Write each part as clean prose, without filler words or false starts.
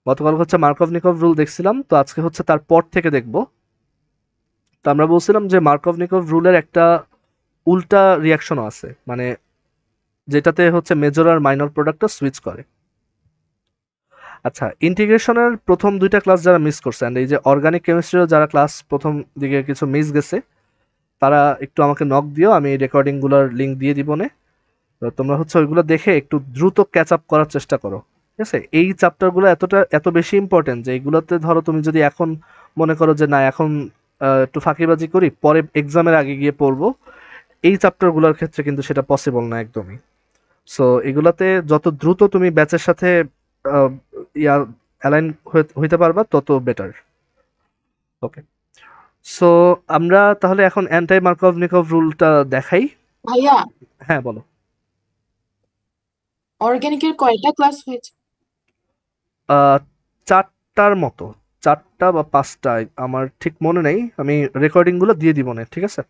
গতকাল হচ্ছে মার্কভ-নিকভ রুল দেখছিলাম, তো আজকে হচ্ছে তার পর থেকে দেখব। তো আমরা বলছিলাম যে মার্কভ-নিকভ রুলের একটা উল্টা রিয়াকশনও আছে, মানে যেটাতে হচ্ছে মেজর আর মাইনর প্রোডাক্টটা সুইচ করে। আচ্ছা, ইন্টিগ্রেশনের প্রথম ২ টা ক্লাস যারা মিস করছে, এন্ড এই যে অর্গানিক কেমিস্ট্রিরও যারা ক্লাস প্রথম দিকে কিছু মিস গেছে, তারা একটু আমাকে নক দিও, আমি রেকর্ডিংগুলোর লিঙ্ক দিয়ে দিবনে। তো তোমরা হচ্ছে ওইগুলো দেখে একটু দ্রুত ক্যাচ আপ করার চেষ্টা করো। ঠিক আছে? এই চ্যাপ্টারগুলো এত বেশি ইম্পর্টেন্ট যে এগুলোতে ধরো তুমি যদি এখন মনে করো যে না এখন একটু ফাঁকিবাজি করি, পরে এক্সামের আগে গিয়ে পড়বো, এই চ্যাপ্টারগুলোর ক্ষেত্রে কিন্তু সেটা পসিবল না একদমই। সো এগুলাতে যত দ্রুত তুমি ব্যাচের সাথে আহ, ইয়া অ্যালাইন হইতে পারবা তত বেটার। ওকে, সো আমরা তাহলে এখন অ্যান্টাই মার্কভ নিকভ রুলটা দেখাই। ভাইয়া, হ্যাঁ, বলো। অর্গানিকের কয়টা ক্লাস হয়েছে? আহ, ৪টার মতো, ৪টা বা ৫টা, আমার ঠিক মনে নেই, আমি রেকর্ডিংগুলো দিয়ে দিব না, ঠিক আছে?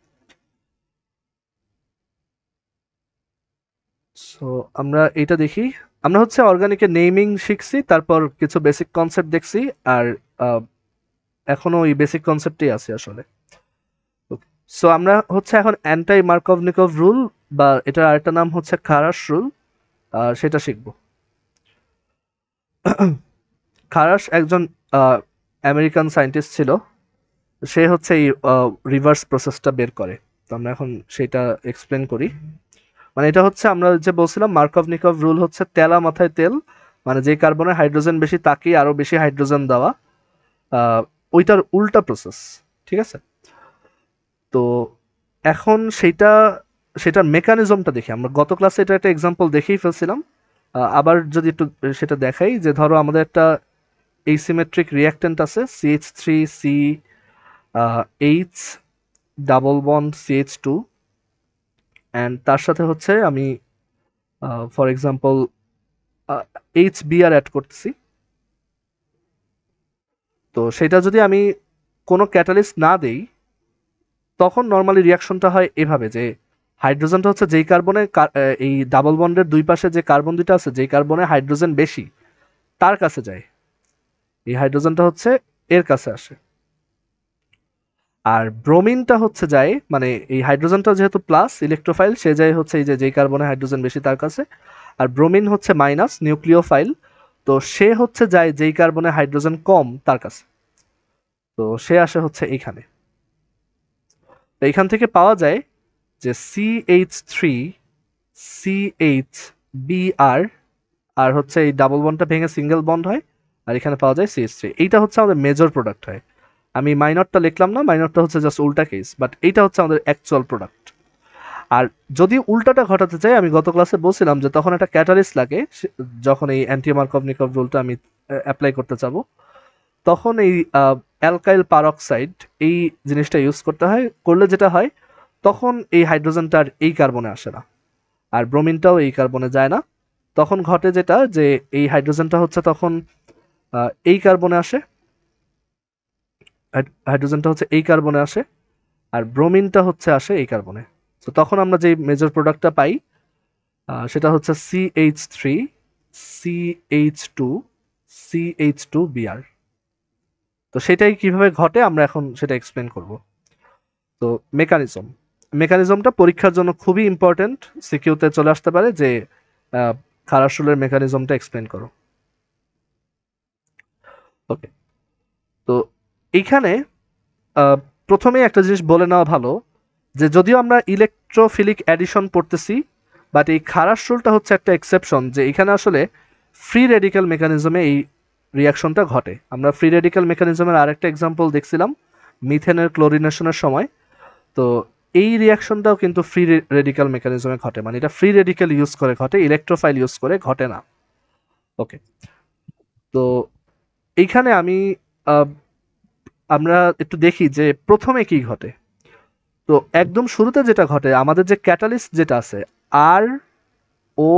সো আমরা এইটা দেখি। আমরা হচ্ছে অর্গানিকের নেমিং শিখছি, তারপর কিছু বেসিক কনসেপ্ট দেখছি, আর আহ, এখনো ওই বেসিক কনসেপ্টই আছে আসলে। সো আমরা হচ্ছে এখন অ্যান্টাই মার্কভনিকভ রুল, বা এটার আরেকটা নাম হচ্ছে খারাস রুল, সেটা শিখবো। খারাস একজন আমেরিকান সায়েন্টিস্ট ছিল। সে হচ্ছে এই রিভার্স প্রসেসটা বের করে। তো আমরা এখন সেটা এক্সপ্লেন করি। মানে এটা হচ্ছে আমরা যে বলছিলাম মার্কভনিকভ রুল হচ্ছে তেলা মাথায় তেল, মানে যে কার্বনে হাইড্রোজেন বেশি তাকেই আরো বেশি হাইড্রোজেন দেওয়া, আহ, ওইটার উল্টা প্রসেস। ঠিক আছে? তো এখন সেটার মেকানিজমটা দেখি। আমরা গত ক্লাসে এটা একটা এক্সাম্পল দেখেই ফেলছিলাম। আবার যদি একটু সেটা দেখাই, যে ধরো আমাদের একটা asymmetric reactant আছে CH3 H double bond CH2, and তার সাথে হচ্ছে আমি ফর এক্সাম্পল HBr অ্যাড করতেছি। তো সেটা যদি আমি কোনো ক্যাটালিস্ট না দেই, তখন নর্মালি রিয়াকশনটা হয় এভাবে যে হাইড্রোজেনটা হচ্ছে যেই কার্বনে এই ডাবল বন্ডের দুই পাশে যে কার্বন দুইটা আছে, যেই কার্বনে হাইড্রোজেন বেশি তার কাছে যায়, এই হাইড্রোজেনটা হচ্ছে এর কাছে আসে। আর ব্রোমিনটা হচ্ছে যায়, মানে এই হাইড্রোজেনটা যেহেতু প্লাস ইলেকট্রোফাইল, সে যায় হচ্ছে এই যে যেই কার্বনে হাইড্রোজেন বেশি তার কাছে। আর ব্রোমিন হচ্ছে মাইনাস নিউক্লিওফাইল, তো সে হচ্ছে যায় যেই কার্বনে হাইড্রোজেন কম তার কাছে। তো সে আসে হচ্ছে এইখানে। তো এইখান থেকে পাওয়া যায় যে CH3 CH, আর হচ্ছে এই ডাবল বন্ডটা ভেঙে সিঙ্গেল বন্ড হয়, আর এখানে পাওয়া যায় CH3। এইটা হচ্ছে আমাদের মেজর প্রোডাক্ট হয়। আমি মাইনরটা লিখলাম না, মাইনরটা হচ্ছে জাস্ট উল্টা কেস, বাট এইটা হচ্ছে আমাদের অ্যাকচুয়াল প্রোডাক্ট। আর যদি উল্টাটা ঘটাতে চাই, আমি গত ক্লাসে বলছিলাম যে তখন একটা ক্যাটালিস্ট লাগে, যখন এই অ্যান্টি মার্কভনিকভ রুলটা আমি অ্যাপ্লাই করতে চাবো, তখন এই অ্যালকাইল পারক্সাইড এই জিনিসটা ইউজ করতে হয়। করলে যেটা হয়, তখন এই হাইড্রোজেনটা আর এই কার্বনে আসে না, আর ব্রোমিনটাও এই কার্বনে যায় না। তখন ঘটে যেটা, যে এই হাইড্রোজেনটা হচ্ছে তখন এই কার্বনে আসে, হাইড্রোজেনটা হচ্ছে এই কার্বনে আসে, আর ব্রোমিনটা হচ্ছে আসে এই কার্বনে। তো তখন আমরা যে মেজর প্রোডাক্টটা পাই, সেটা হচ্ছে CH3 CH2 CH2Br। তো সেটাই কিভাবে ঘটে আমরা এখন সেটা এক্সপ্লেন করব। তো মেকানিজম মেকানিজমটা পরীক্ষার জন্য খুবই ইম্পর্টেন্ট, সিকিউতে চলে আসতে পারে যে খারাসুলের মেকানিজমটা এক্সপ্লেন করো। ওকে, তো এইখানে আহ, প্রথমেই একটা জিনিস বলে নেওয়া ভালো, যে যদিও আমরা ইলেকট্রোফিলিক অ্যাডিশন পড়তেছি, বাট এই খারাস রুলটা হচ্ছে একটা এক্সেপশন, যে এখানে আসলে ফ্রি রেডিক্যাল মেকানিজমে এই রিয়াকশনটা ঘটে। আমরা ফ্রি রেডিক্যাল মেকানিজমের আরেকটা এক্সাম্পল দেখছিলাম মিথেনের ক্লোরিনেশনের সময়। তো এই রিয়াকশনটাও কিন্তু ফ্রি রেডিক্যাল মেকানিজমে ঘটে, মানে এটা ফ্রি রেডিক্যাল ইউজ করে ঘটে, ইলেকট্রোফাইল ইউজ করে ঘটে না। ওকে, তো এইখানে আহ, আমরা একটু দেখি যে প্রথমে কি ঘটে। তো একদম শুরুতে যেটা ঘটে, আমাদের যে ক্যাটালিস্ট যেটা আছে, আর ও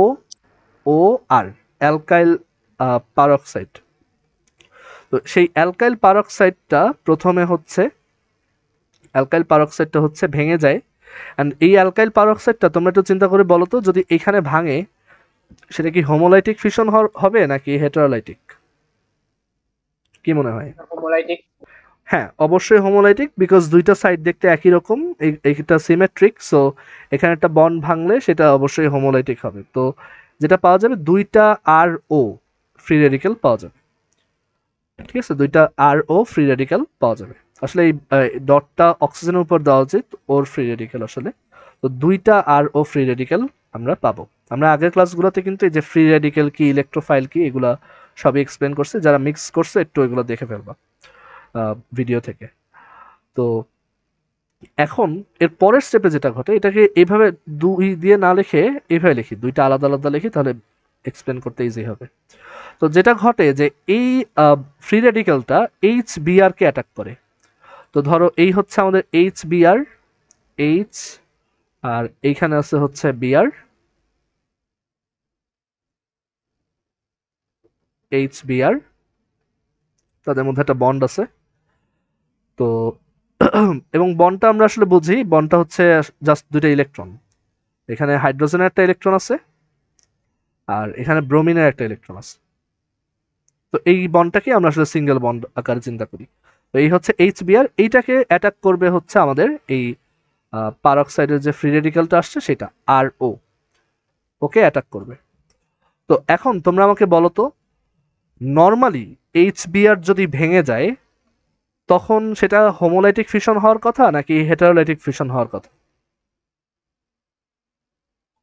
ও আর অ্যালকাইল পারক্সাইড। তো সেই অ্যালকাইল পারক্সাইডটা হচ্ছে ভেঙে যায়। অ্যান্ড এই অ্যালকাইল পারক্সাইডটা তোমরা একটু চিন্তা করে বলো তো, যদি এখানে ভাঙে, সেটা কি হোমোলাইটিক ফিশন হবে নাকি হেটারোলাইটিক? কি মনে হয়? হোমোলাইটিক। হ্যাঁ, অবশ্যই হোমোলাইটিক, বিকজ দুইটা সাইড দেখতে একই রকম, এইটা সিমেট্রিক, সো এখানে একটা বন্ড ভাঙলে সেটা অবশ্যই হোমোলাইটিক হবে। তো যেটা পাওয়া যাবে, দুইটা আর ও ফ্রি রেডিক্যাল পাওয়া যাবে। ঠিক আছে, দুইটা আর ও ফ্রি রেডিক্যাল পাওয়া যাবে। আসলে এই ডটটা অক্সিজেনের উপর দেওয়া উচিত, ওর ফ্রি রেডিক্যাল আসলে। তো দুইটা আর ও ফ্রি রেডিক্যাল আমরা পাবো। আমরা আগের ক্লাসগুলোতে কিন্তু এই যে ফ্রি রেডিক্যাল কি, ইলেকট্রোফাইল কি, এগুলা সবই এক্সপ্লেন করছে। যারা মিক্স করছে একটু এগুলো দেখে ফেলবা ভিডিও থেকে। তো এখন এর পরের স্টেপে যেটা ঘটে, এটাকে এইভাবে দুই দিয়ে না লিখে এইভাবে লিখি, দুইটা আলাদা আলাদা লিখি, তাহলে এক্সপ্লেন করতে ইজি হবে। তো যেটা ঘটে যে এই ফ্রি রেডিক্যালটা এইচ বিআর কে অ্যাটাক করে। তো ধরো এই হচ্ছে আমাদের এইচ বিআর, এইচ, আর এইখানে আছে হচ্ছে বিআর, এইচ বিআর, তাদের মধ্যে একটা বন্ড আছে। তো এবং বন্ডটা আমরা আসলে বুঝি, বন্ডটা হচ্ছে জাস্ট দুইটা ইলেকট্রন। এখানে হাইড্রোজেনের একটা ইলেকট্রন আছে, আর এখানে ব্রোমিনের একটা ইলেকট্রন আছে। তো এই বন্ডটাকে আমরা আসলে সিঙ্গেল বন্ড আকারে চিন্তা করি। তো এই হচ্ছে এইচ বিআর, এইটাকে অ্যাটাক করবে হচ্ছে আমাদের এই পারক্সাইডের যে ফ্রি রেডিক্যালটা আসছে সেটা, আর ও, ওকে অ্যাটাক করবে। তো এখন তোমরা আমাকে বলো তো, নর্মালি এইচ বিআর যদি ভেঙে যায়, তখন সেটা হোমোলাইটিক ফিশন হওয়ার কথা নাকি হেটারোলাইটিক ফিশন হওয়ার কথা?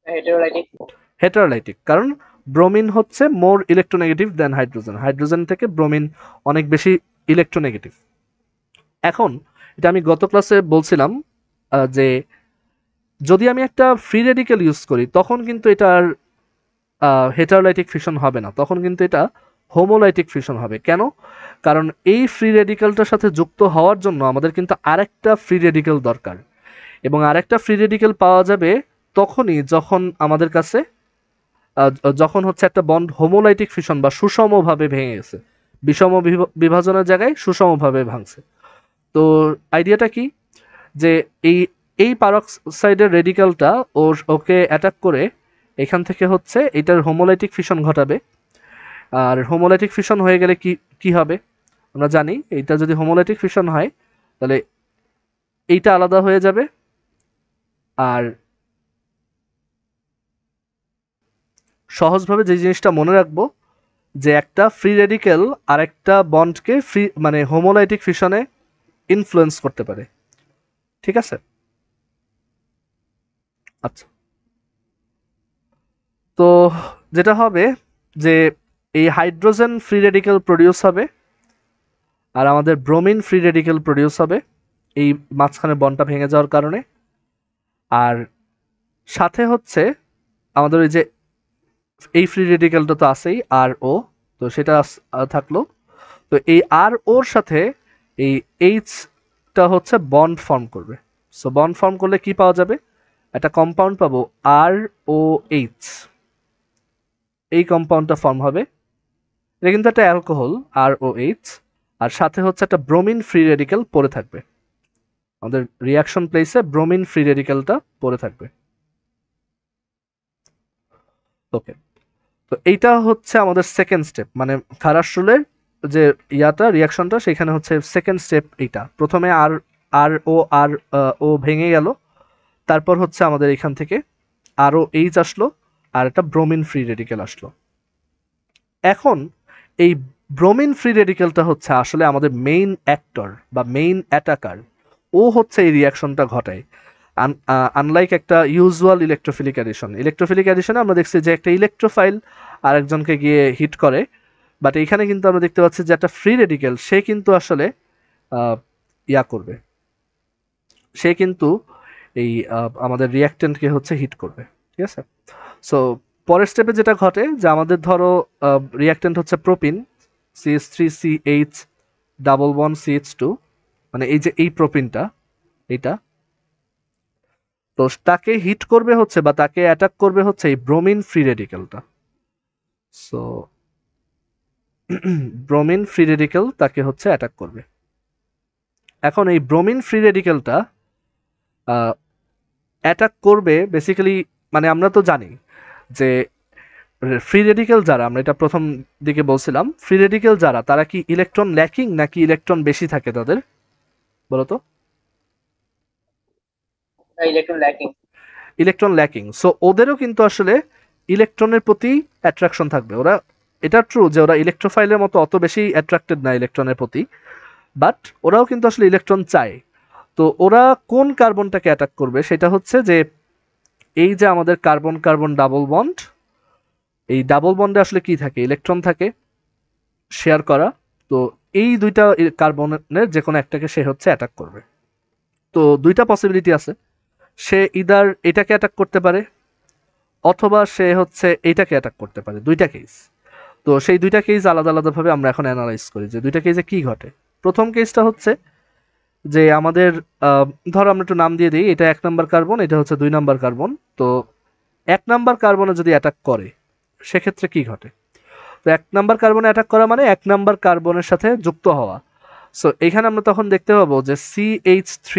হেটেরোলাইটিক। হেটারোলাইটিক, কারণ ব্রোমিন হচ্ছে মোর ইলেকট্রোনেগেটিভ দেন হাইড্রোজেন। হাইড্রোজেন থেকে ব্রোমিন অনেক বেশি ইলেকট্রোনেগেটিভ। এখন এটা আমি গত ক্লাসে বলছিলাম যে যদি আমি একটা ফ্রি রেডিক্যাল ইউজ করি, তখন কিন্তু এটার হেটারোলাইটিক ফিশন হবে না, তখন কিন্তু এটা হোমোলাইটিক ফিশন হবে। কেন? কারণ এই ফ্রি রেডিক্যালটার সাথে যুক্ত হওয়ার জন্য আমাদের কিন্তু আরেকটা ফ্রি রেডিক্যাল দরকার, এবং আরেকটা ফ্রি রেডিক্যাল পাওয়া যাবে তখনই যখন আমাদের কাছে যখন হচ্ছে একটা বন্ড হোমোলাইটিক ফিশন বা সুষমভাবে ভেঙে গেছে, বিষম বিভাজনের জায়গায় সুষমভাবে ভাঙছে। তো আইডিয়াটা কি, যে এই এই পারক্সাইডের রেডিক্যালটা ওকে অ্যাটাক করে এখান থেকে হচ্ছে এটার হোমোলাইটিক ফিশন ঘটাবে। আর হোমোলাইটিক ফিশন হয়ে গেলে কি কি হবে আমরা জানি, এইটা যদি হোমোলাইটিক ফিশন হয় তাহলে এইটা আলাদা হয়ে যাবে, আর সহজভাবে যে জিনিসটা মনে রাখবো, যে একটা ফ্রি রেডিক্যাল আরেকটা বন্ডকে ফ্রি মানে হোমোলাইটিক ফিশনে ইনফ্লুয়েন্স করতে পারে। ঠিক আছে, আচ্ছা। তো যেটা হবে যে এই হাইড্রোজেন ফ্রি রেডিক্যাল প্রডিউস হবে, আর আমাদের ব্রোমিন ফ্রি রেডিক্যাল প্রডিউস হবে এই মাঝখানে বন্ডটা ভেঙে যাওয়ার কারণে। আর সাথে হচ্ছে আমাদের ওই যে এই ফ্রি রেডিক্যালটা তো আছেই, আর ও, তো সেটা থাকলো। তো এই আর ওর সাথে এই এইচটা হচ্ছে বন্ড ফর্ম করবে। সো বন্ড ফর্ম করলে কি পাওয়া যাবে, একটা কম্পাউন্ড পাবো আর ও এইচ, এই কম্পাউন্ডটা ফর্ম হবে। এটা কিন্তু একটা অ্যালকোহল আর ও এইচ, আর সাথে হচ্ছে একটা ব্রোমিন ফ্রি রেডিক্যাল পড়ে থাকবে, আমাদের রিয়াকশন প্লেসে ব্রোমিন ফ্রি রেডিক্যালটা পড়ে থাকবে। ওকে, তো এইটা হচ্ছে আমাদের সেকেন্ড স্টেপ, মানে খারাসুলের যে ইয়াটা রিয়াকশনটা সেখানে হচ্ছে সেকেন্ড স্টেপ এইটা। প্রথমে আর আর ও ভেঙে গেল, তারপর হচ্ছে আমাদের এখান থেকে আরও এইচ আসলো, আর একটা ব্রোমিন ফ্রি রেডিক্যাল আসলো। এখন এই ব্রোমিন ফ্রি রেডিক্যালটা হচ্ছে আসলে আমাদের মেইন অ্যাক্টর বা মেইন অ্যাটাকার, ও হচ্ছে এই রিয়াকশনটা ঘটায়। আনলাইক একটা ইউজুয়াল ইলেকট্রোফিলিক অ্যাডিশনে আমরা দেখছি যে একটা ইলেকট্রোফাইল আরেকজনকে গিয়ে হিট করে, বাট এইখানে কিন্তু আমরা দেখতে পাচ্ছি যে একটা ফ্রি রেডিক্যাল সে কিন্তু আসলে ইয়া করবে, সে কিন্তু এই আমাদের রিয়াক্টেন্টকে হচ্ছে হিট করবে। ঠিক আছে, সো পরের স্টেপে যেটা ঘটে যে আমাদের ধরো রিয়াক্টেন্ট হচ্ছে propene, CH3CH double bond CH2, মানে এই যে এই প্রোপিনটা এটা, তো তাকে হিট করবে হচ্ছে বা তাকে অ্যাটাক করবে হচ্ছে এই ব্রোমিন ফ্রি রেডিক্যালটা। সো ব্রোমিন ফ্রি রেডিক্যাল তাকে হচ্ছে অ্যাটাক করবে। এখন এই ব্রোমিন ফ্রি রেডিক্যালটা অ্যাটাক করবে বেসিক্যালি, মানে আমরা তো জানি যে ফ্রি রেডিকেল যারা, আমরা এটা প্রথম দিকে বলছিলাম, ফ্রি রেডিকেল যারা তারা কি ইলেকট্রন ল্যাকিং নাকি ইলেকট্রন বেশি থাকে তাদের, বলো তো? Electron lacking. Electron lacking, so ওদেরও কিন্তু আসলে ইলেকট্রনের প্রতি অ্যাট্রাকশন থাকবে। ওরা, এটা ট্রু যে ওরা ইলেকট্রোফাইলের মতো অত বেশি অ্যাট্রাক্টেড না ইলেকট্রনের প্রতি, বাট ওরাও কিন্তু আসলে ইলেকট্রন চায়। তো ওরা কোন কার্বনটাকে অ্যাটাক করবে সেটা হচ্ছে যে এই যে আমাদের কার্বন কার্বন ডাবল বন্ড, এই ডাবল বন্ডে আসলে কি থাকে, ইলেকট্রন থাকে শেয়ার করা। তো এই দুইটা কার্বনের যে কোনো একটাকে সে হচ্ছে অ্যাটাক করবে। তো দুইটা পসিবিলিটি আছে, সে ইদার এটাকে অ্যাটাক করতে পারে অথবা সে হচ্ছে এইটাকে অ্যাটাক করতে পারে, দুইটা কেস। তো সেই দুইটা কেস আলাদা আলাদাভাবে আমরা এখন অ্যানালাইজ করি যে দুইটা কেসে কি ঘটে। প্রথম কেসটা হচ্ছে যে আমাদের ধরো আমরা একটু নাম দিয়ে দিই, এটা 1 নাম্বার কার্বন, এটা হচ্ছে 2 নাম্বার কার্বন। তো 1 নাম্বার কার্বনে যদি অ্যাটাক করে সেক্ষেত্রে কি ঘটে? তো 1 নাম্বার কার্বনে অ্যাটাক করা মানে 1 নাম্বার কার্বনের সাথে যুক্ত হওয়া। সো এখানে আমরা তখন দেখতে পাবো যে CH3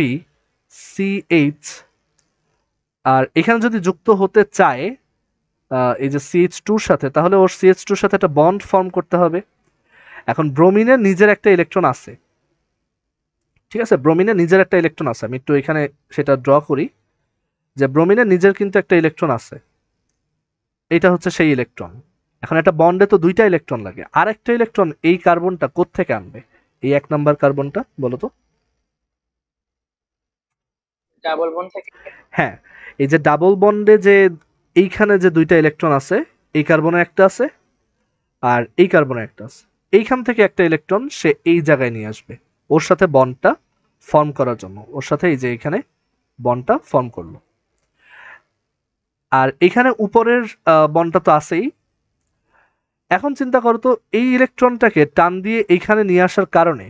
CH, আর এখানে যদি যুক্ত হতে চায় এই যে CH2 সাথে, তাহলে ওর CH2 সাথে একটা বন্ড ফর্ম করতে হবে। এখন ব্রোমিনের নিজের একটা ইলেকট্রন আছে, ঠিক আছে, ব্রোমিনের নিজের একটা ইলেকট্রন আছে, আমি একটু এখানে সেটা ড্র করি যে ব্রোমিনের নিজের কিন্তু একটা ইলেকট্রন আছে, এটা হচ্ছে সেই ইলেকট্রন। এখন একটা বন্ডে তো দুইটা ইলেকট্রন লাগে, আর একটা ইলেকট্রন এই কার্বনটা কোত্থেকে আনবে, এই 1 নাম্বার কার্বনটা, বলো তো? ডাবল বন্ড থেকে। হ্যাঁ, এই যে ডাবল বন্ডে যে এইখানে যে দুইটা ইলেকট্রন আছে, এই কার্বনে একটা আছে আর এই কার্বনে একটা আছে, এইখান থেকে একটা ইলেকট্রন সে এই জায়গায় নিয়ে আসবে ওর সাথে বন্ডটা ফর্ম করার জন্য, ওর সাথে এই যে এখানে বন্ডটা ফর্ম করলো। আর এখানে উপরের বন্ডটা তো আছেই। এখন চিন্তা করো তো, এই ইলেকট্রনটাকে টান দিয়ে এইখানে নিয়ে আসার কারণে,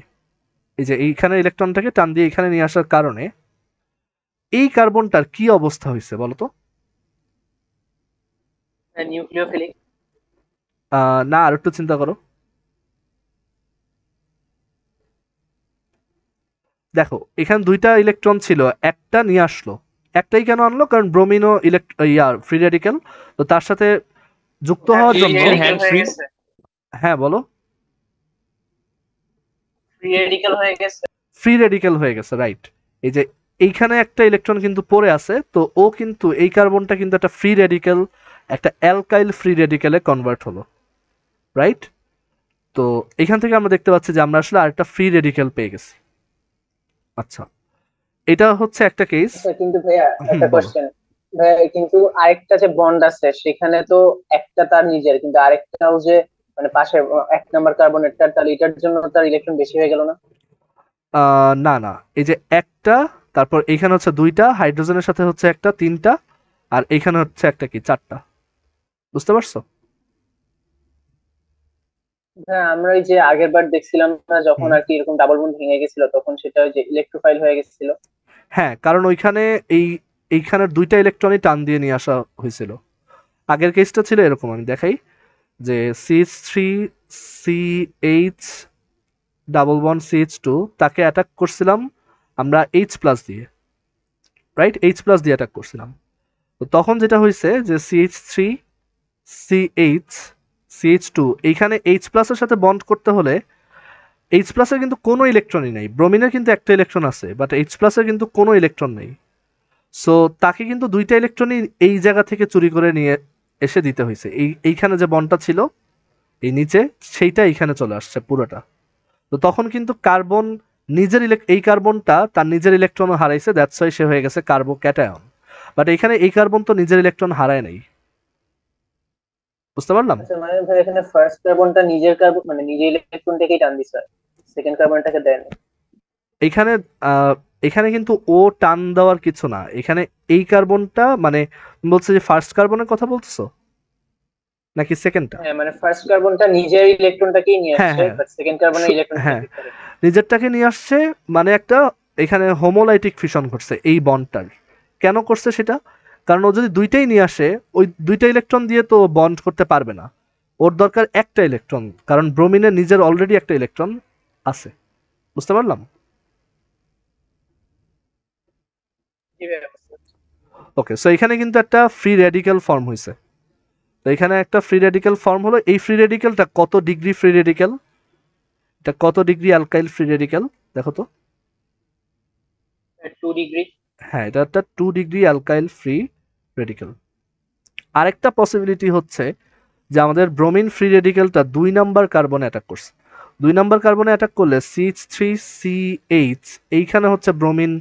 এই যে এইখানে ইলেকট্রনটাকে টান দিয়ে এখানে নিয়ে আসার কারণে এই কার্বনটার কি অবস্থা হয়েছে বলো তো? নিউক্লিওফিলিক। না, আর একটু চিন্তা করো। দেখো এখানে দুইটা ইলেকট্রন ছিল, একটা নিয়ে আসলো, একটাই কেন আনলো, কারণ ব্রোমিনো ফ্রি রেডিক্যাল, তো তার সাথে যুক্ত হওয়ার ফ্রি জন্য। রেডিক্যাল হয়ে গেছে। হ্যাঁ বলো। ফ্রি রেডিক্যাল হয়ে গেছে। ফ্রি রেডিক্যাল হয়ে গেছে, রাইট। এই যে এইখানে একটা ইলেকট্রন কিন্তু পড়ে আছে, তো ও কিন্তু এই কার্বনটা কিন্তু একটা ফ্রি রেডিক্যাল, একটা অ্যালকাইল ফ্রি রেডিক্যালে কনভার্ট হলো, রাইট। তো এখান থেকে আমরা দেখতে পাচ্ছি যে আমরা আসলে আরেকটা ফ্রি রেডিক্যাল পেয়ে গেছি। আচ্ছা, এটা হচ্ছে একটা কেস। কিন্তু ভাইয়া একটা বলো। কোশ্চেন, ভাইয়া কিন্তু আরেকটা যে বন্ড আছে সেখানে তো একটা তার নিজের, কিন্তু আরেকটাও যে মানে পাশে 1 নাম্বার কার্বনেটটা, তাহলে এটার জন্য তার ইলেকট্রন বেশি হয়ে গেল না? না না, এই যে একটা, তারপর এইখানে হচ্ছে দুইটা, হাইড্রোজেনের সাথে হচ্ছে একটা, তিনটা, আর এইখানে হচ্ছে একটা কি, চারটা। বুঝতে পারছো? হ্যাঁ, আমরা ওই যে আগের বার দেখছিলাম না, যখন হুম। আর কি এরকম ডাবল বন্ড ভেঙে গেছিল, তখন সেটা ওই যে ইলেকট্রোফাইল হয়ে গেছিল। হ্যাঁ, কারণ ওইখানে এই এইখানের দুইটা ইলেকট্রনই টান দিয়ে নিয়ে আসা হয়েছিল। আগের কেসটা ছিল এরকম, আমি দেখাই যে CH3 CH double bond CH2, তাকে অ্যাটাক করছিলাম আমরা H+ দিয়ে, রাইট, H+ দিয়ে অ্যাটাক করছিলাম। তো তখন যেটা হয়েছে যে CH3 CH CH2, এইখানে H+ এর সাথে বন্ড করতে হলে H+ এর কিন্তু কোনো ইলেকট্রনই নেই, ব্রোমিনের কিন্তু একটা ইলেকট্রন আছে, বাট H+ এর কিন্তু কোনো ইলেকট্রন নেই। সো তাকে কিন্তু দুইটা ইলেকট্রনই এই জায়গা থেকে চুরি করে নিয়ে এসে দিতে হয়েছে। এইখানে যে বন্ডটা ছিল এই নিচে, সেইটা এইখানে চলে আসছে পুরোটা। তো তখন কিন্তু কার্বন নিজের এই কার্বনটা তার নিজের ইলেকট্রন হারাইছে, দ্যাটস ওয়াই সে হয়ে গেছে কার্বোক্যাটায়ন। বাট এখানে এই কার্বন তো নিজের ইলেকট্রন হারায় নাই। বুঝতে পারলাম? আচ্ছা, মানে ভাই এখানে ফার্স্ট কার্বনটা নিজের কার্বন মানে নিজের ইলেকট্রনটাকেই টান দিছে, সেকেন্ড কার্বনটাকে দেয়নি। এখানে এখানে কিন্তু ও টান দেওয়ার কিছু না, এখানে এই কার্বনটা মানে বলছে যে ফার্স্ট কার্বনের কথা বলতেছো নাকি সেকেন্ডটা? হ্যাঁ, মানে ফার্স্ট কার্বনটা নিজের ইলেকট্রনটাকেই নিয়ে হ্যাঁ আসছে, হ্যাঁ, বাট সেকেন্ড কার্বনের ইলেকট্রনটাকে হ্যাঁ, পিক করে। নিজেরটাকে নিয়ে আসছে, মানে একটা এখানে হোমোলাইটিক ফিশন ঘটছে এই বন্ডটার। কেন করছে সেটা? কারণ ও যদি দুইটাই নিয়ে আসে, ওই দুইটা ইলেকট্রন দিয়ে তো বন্ড করতে পারবে না, ওর দরকার একটা ইলেকট্রন, কারণ ব্রোমিনের নিজের অলরেডি একটা ইলেকট্রন আছে। বুঝতে পারলাম? কিভাবে? ওকে, সো এখানে কিন্তু একটা ফ্রি রেডিক্যাল ফর্ম হয়েছে। তো এখানে একটা ফ্রি রেডিক্যাল ফর্ম হলো, এই ফ্রি রেডিক্যালটা কত ডিগ্রি ফ্রি রেডিক্যাল, এটা কত ডিগ্রি অ্যালকাইল ফ্রি রেডিক্যাল দেখো তো। 2 ডিগ্রি। হ্যাঁ, এটা একটা 2 ডিগ্রি অ্যালকাইল ফ্রি রেডিক্যাল। আরেকটা পসিবিলিটি হচ্ছে যে আমাদের ব্রোমিন ফ্রি রেডিক্যালটা 2 নাম্বার কার্বনে অ্যাটাক করছে। 2 নাম্বার কার্বনে অ্যাটাক করলে CH3CH এইখানে হচ্ছে ব্রোমিন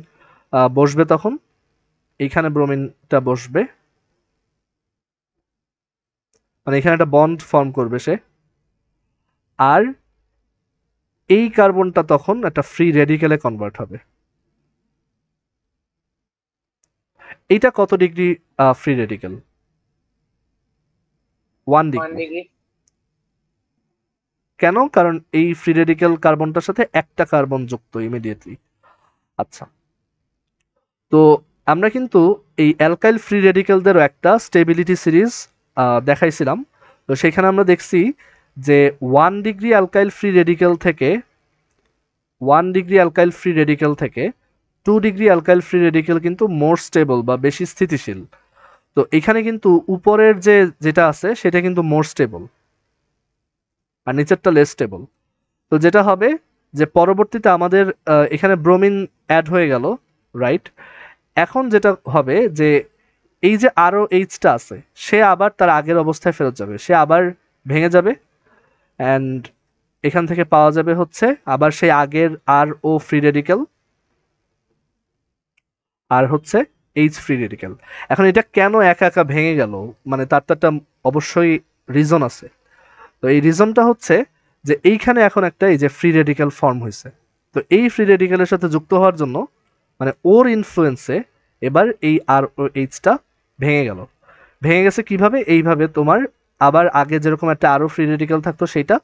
বসবে, তখন এইখানে ব্রোমিনটা বসবে, মানে এখানে একটা বন্ড ফর্ম করবে সে, আর এই কার্বনটা তখন একটা ফ্রি রেডিক্যালে কনভার্ট হবে। এইটা কত degree free radical? 1 1 degree. Degree. কেন? কারণ এই ফ্রি রেডিক্যাল কার্বনটার সাথে একটা কার্বন যুক্ত ইমিডিয়েটলি। আচ্ছা, তো আমরা কিন্তু এই অ্যালকাইল ফ্রি রেডিক্যালদেরও একটা স্টেবিলিটি সিরিজ দেখাইছিলাম। তো সেখানে আমরা দেখছি যে 1 ডিগ্রি অ্যালকাইল ফ্রি রেডিক্যাল থেকে 1 ডিগ্রি অ্যালকাইল ফ্রি রেডিক্যাল থেকে 2 ডিগ্রি অ্যালকাইল ফ্রি রেডিক্যাল কিন্তু মোর স্টেবল বা বেশি স্থিতিশীল। তো এখানে কিন্তু উপরের যেটা আছে সেটা কিন্তু মোর স্টেবল আর নিচেরটা লেস স্টেবল। তো যেটা হবে যে পরবর্তীতে আমাদের এখানে ব্রোমিন অ্যাড হয়ে গেল, রাইট? এখন যেটা হবে যে এই যে আরও এইচটা আছে সে আবার তার আগের অবস্থায় ফেরত যাবে, সে আবার ভেঙে যাবে, অ্যান্ড এখান থেকে পাওয়া যাবে হচ্ছে আবার সেই আগের আর ও ফ্রি রেডিক্যাল আর হচ্ছে এইচ ফ্রি রেডিক্যাল। এখন এটা কেন একা একা ভেঙে গেল, মানে তার তো একটা অবশ্যই রিজন আছে। তো এই রিজনটা হচ্ছে যে এইখানে এখন একটা এই যে ফ্রি রেডিক্যাল ফর্ম হয়েছে। তো এই ফ্রি রেডিক্যালের সাথে যুক্ত হওয়ার জন্য মানে ওর ইনফ্লুয়েন্সে এবার এই আর ও এইচটা ভেঙে গেল। ভেঙে গেছে কিভাবে? এইভাবে তোমার আবার আগে যেরকম একটা আরও ফ্রি রেডিক্যাল থাকতো সেইটা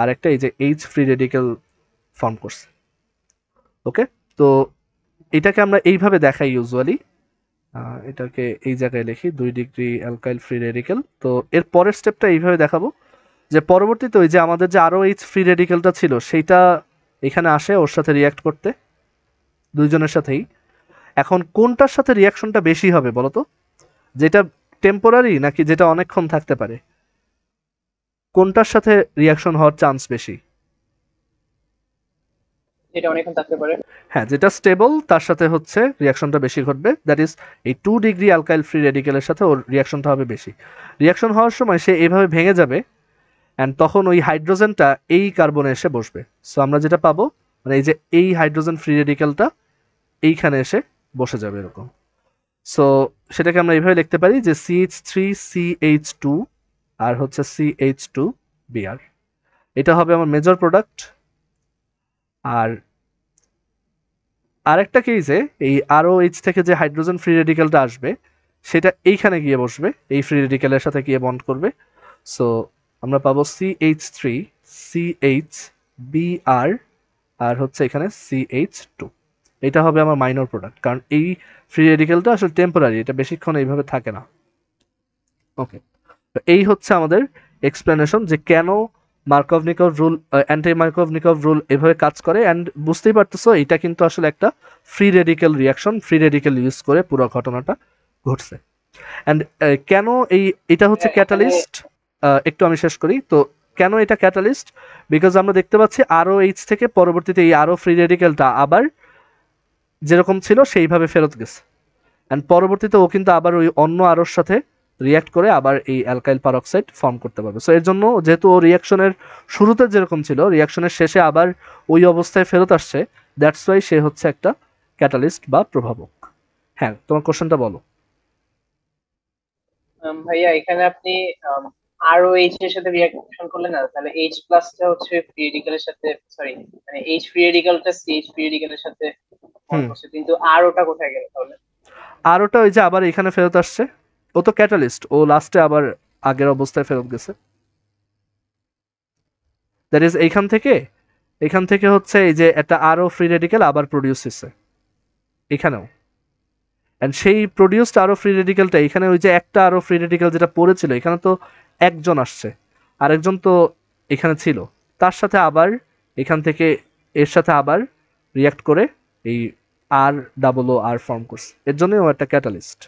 আর একটা এই যে এইচ ফ্রি রেডিক্যাল ফর্ম করছে। ওকে, তো এটাকে আমরা এইভাবে দেখাই ইউজুয়ালি, এটাকে এই জায়গায় লিখি 2 ডিগ্রি অ্যালকাইল ফ্রি রেডিক্যাল। তো এর পরের স্টেপটা এইভাবে দেখাবো যে পরবর্তীতে ওই যে আমাদের যে আরও এইচ ফ্রি রেডিক্যালটা ছিল সেইটা এখানে আসে ওর সাথে রিয়াক্ট করতে, দুইজনের সাথেই। এখন কোনটার সাথে রিয়াকশনটা বেশি হবে বলো তো? যেটা টেম্পোরারি নাকি যেটা অনেকক্ষণ থাকতে পারে? কোনটার সাথে রিয়াকশন হওয়ার চান্স বেশি? এটা অনেকক্ষণ থাকতে পারে। হ্যাঁ, যেটা স্টেবল তার সাথে হচ্ছে রিয়াকশনটা বেশি ঘটবে, দ্যাট ইজ এই 2 ডিগ্রি অ্যালকাইল ফ্রি রেডিক্যালের সাথে ওর রিয়াকশনটা হবে বেশি। রিয়াকশন হওয়ার সময় সে এভাবে ভেঙে যাবে, অ্যান্ড তখন ওই হাইড্রোজেনটা এই কার্বনে এসে বসবে। সো আমরা যেটা পাবো মানে এই যে এই হাইড্রোজেন ফ্রি রেডিক্যালটা এইখানে এসে বসে যাবে এরকম। সো সেটাকে আমরা এইভাবে লিখতে পারি যে CH3CH2 আর হচ্ছে CH2Br, এটা হবে আমার মেজর প্রোডাক্ট। আর আরেকটা কেসে এই আরওএইচ থেকে যে হাইড্রোজেন ফ্রি রেডিক্যালটা আসবে সেটা এইখানে গিয়ে বসবে, এই ফ্রি রেডিক্যালের সাথে গিয়ে বন্ড করবে। সো আমরা পাবো CH3CH Br আর হচ্ছে এখানে CH2, এটা হবে আমার মাইনর প্রোডাক্ট, কারণ এই ফ্রি রেডিক্যালটা আসলে টেম্পোরারি, এটা বেশিক্ষণ এইভাবে থাকে না। ওকে, তো এই হচ্ছে আমাদের এক্সপ্লেনেশন যে কেন মার্কভনিকভ রুল, অ্যান্টি মার্কভনিকভ রুল এভাবে কাজ করে। অ্যান্ড বুঝতেই পারতেছো এটা কিন্তু আসলে একটা free radical reaction, free radical use করে পুরো ঘটনাটা ঘটছে। অ্যান্ড কেন এটা হচ্ছে ক্যাটালিস্ট, একটু আমি শেষ করি। তো কেন এটা ক্যাটালিস্ট? বিকজ আমরা দেখতে পাচ্ছি আরও এইচ থেকে পরবর্তীতে এই আরও ফ্রি রেডিক্যালটা আবার যেরকম ছিল সেইভাবে ফেরত গেছে, অ্যান্ড পরবর্তীতে ও কিন্তু আবার ওই অন্য আরোর সাথে রিয়াক্ট করে আবার এই অ্যালকাইল পারঅক্সাইড ফর্ম করতে পারবে। সো এর জন্য যেহেতু ও রিয়াকশনের শুরুতে যেরকম ছিল রিয়াকশনের শেষে আবার ওই অবস্থায় ফেরত আসছে, দ্যাটস ওয়াই সে হচ্ছে একটা ক্যাটালিস্ট বা প্রভাবক। হ্যাঁ, তোমার কোশ্চেনটা বলো। ভাইয়া এখানে আপনি আর ও এইচ এর সাথে রিঅ্যাকশন করলেন না, তাহলে এইচ প্লাসটা হচ্ছে ফ্রি রেডিক্যালের সাথে, সরি মানে এইচ ফ্রি রেডিক্যালটা সিএইচ ফ্রি রেডিক্যালের সাথে ফর্ম হুম, করছে, কিন্তু আর ওটা কোথায় গেল তাহলে? আর ওটা ওই যে আবার এখানে ফেরত আসছে, ও তো ক্যাটালিস্ট, ও লাস্টে আবার আগের অবস্থায় ফেরত গেছে। দ্যাট ইজ এখান থেকে হচ্ছে এই যে একটা আরও ফ্রি রেডিক্যাল আবার প্রডিউস হয়েছে এখানেও, অ্যান্ড সেই প্রডিউসড আরও ফ্রি রেডিক্যালটা এখানে ওই যে একটা আরও ফ্রি রেডিক্যাল যেটা পড়েছিল এখানে তো একজন আসছে, আরেকজন তো এখানে ছিল, তার সাথে আবার এখান থেকে এর সাথে আবার রিয়াক্ট করে এই আর ডাবল ও আর ফর্ম করছে, এর জন্যই ও একটা ক্যাটালিস্ট।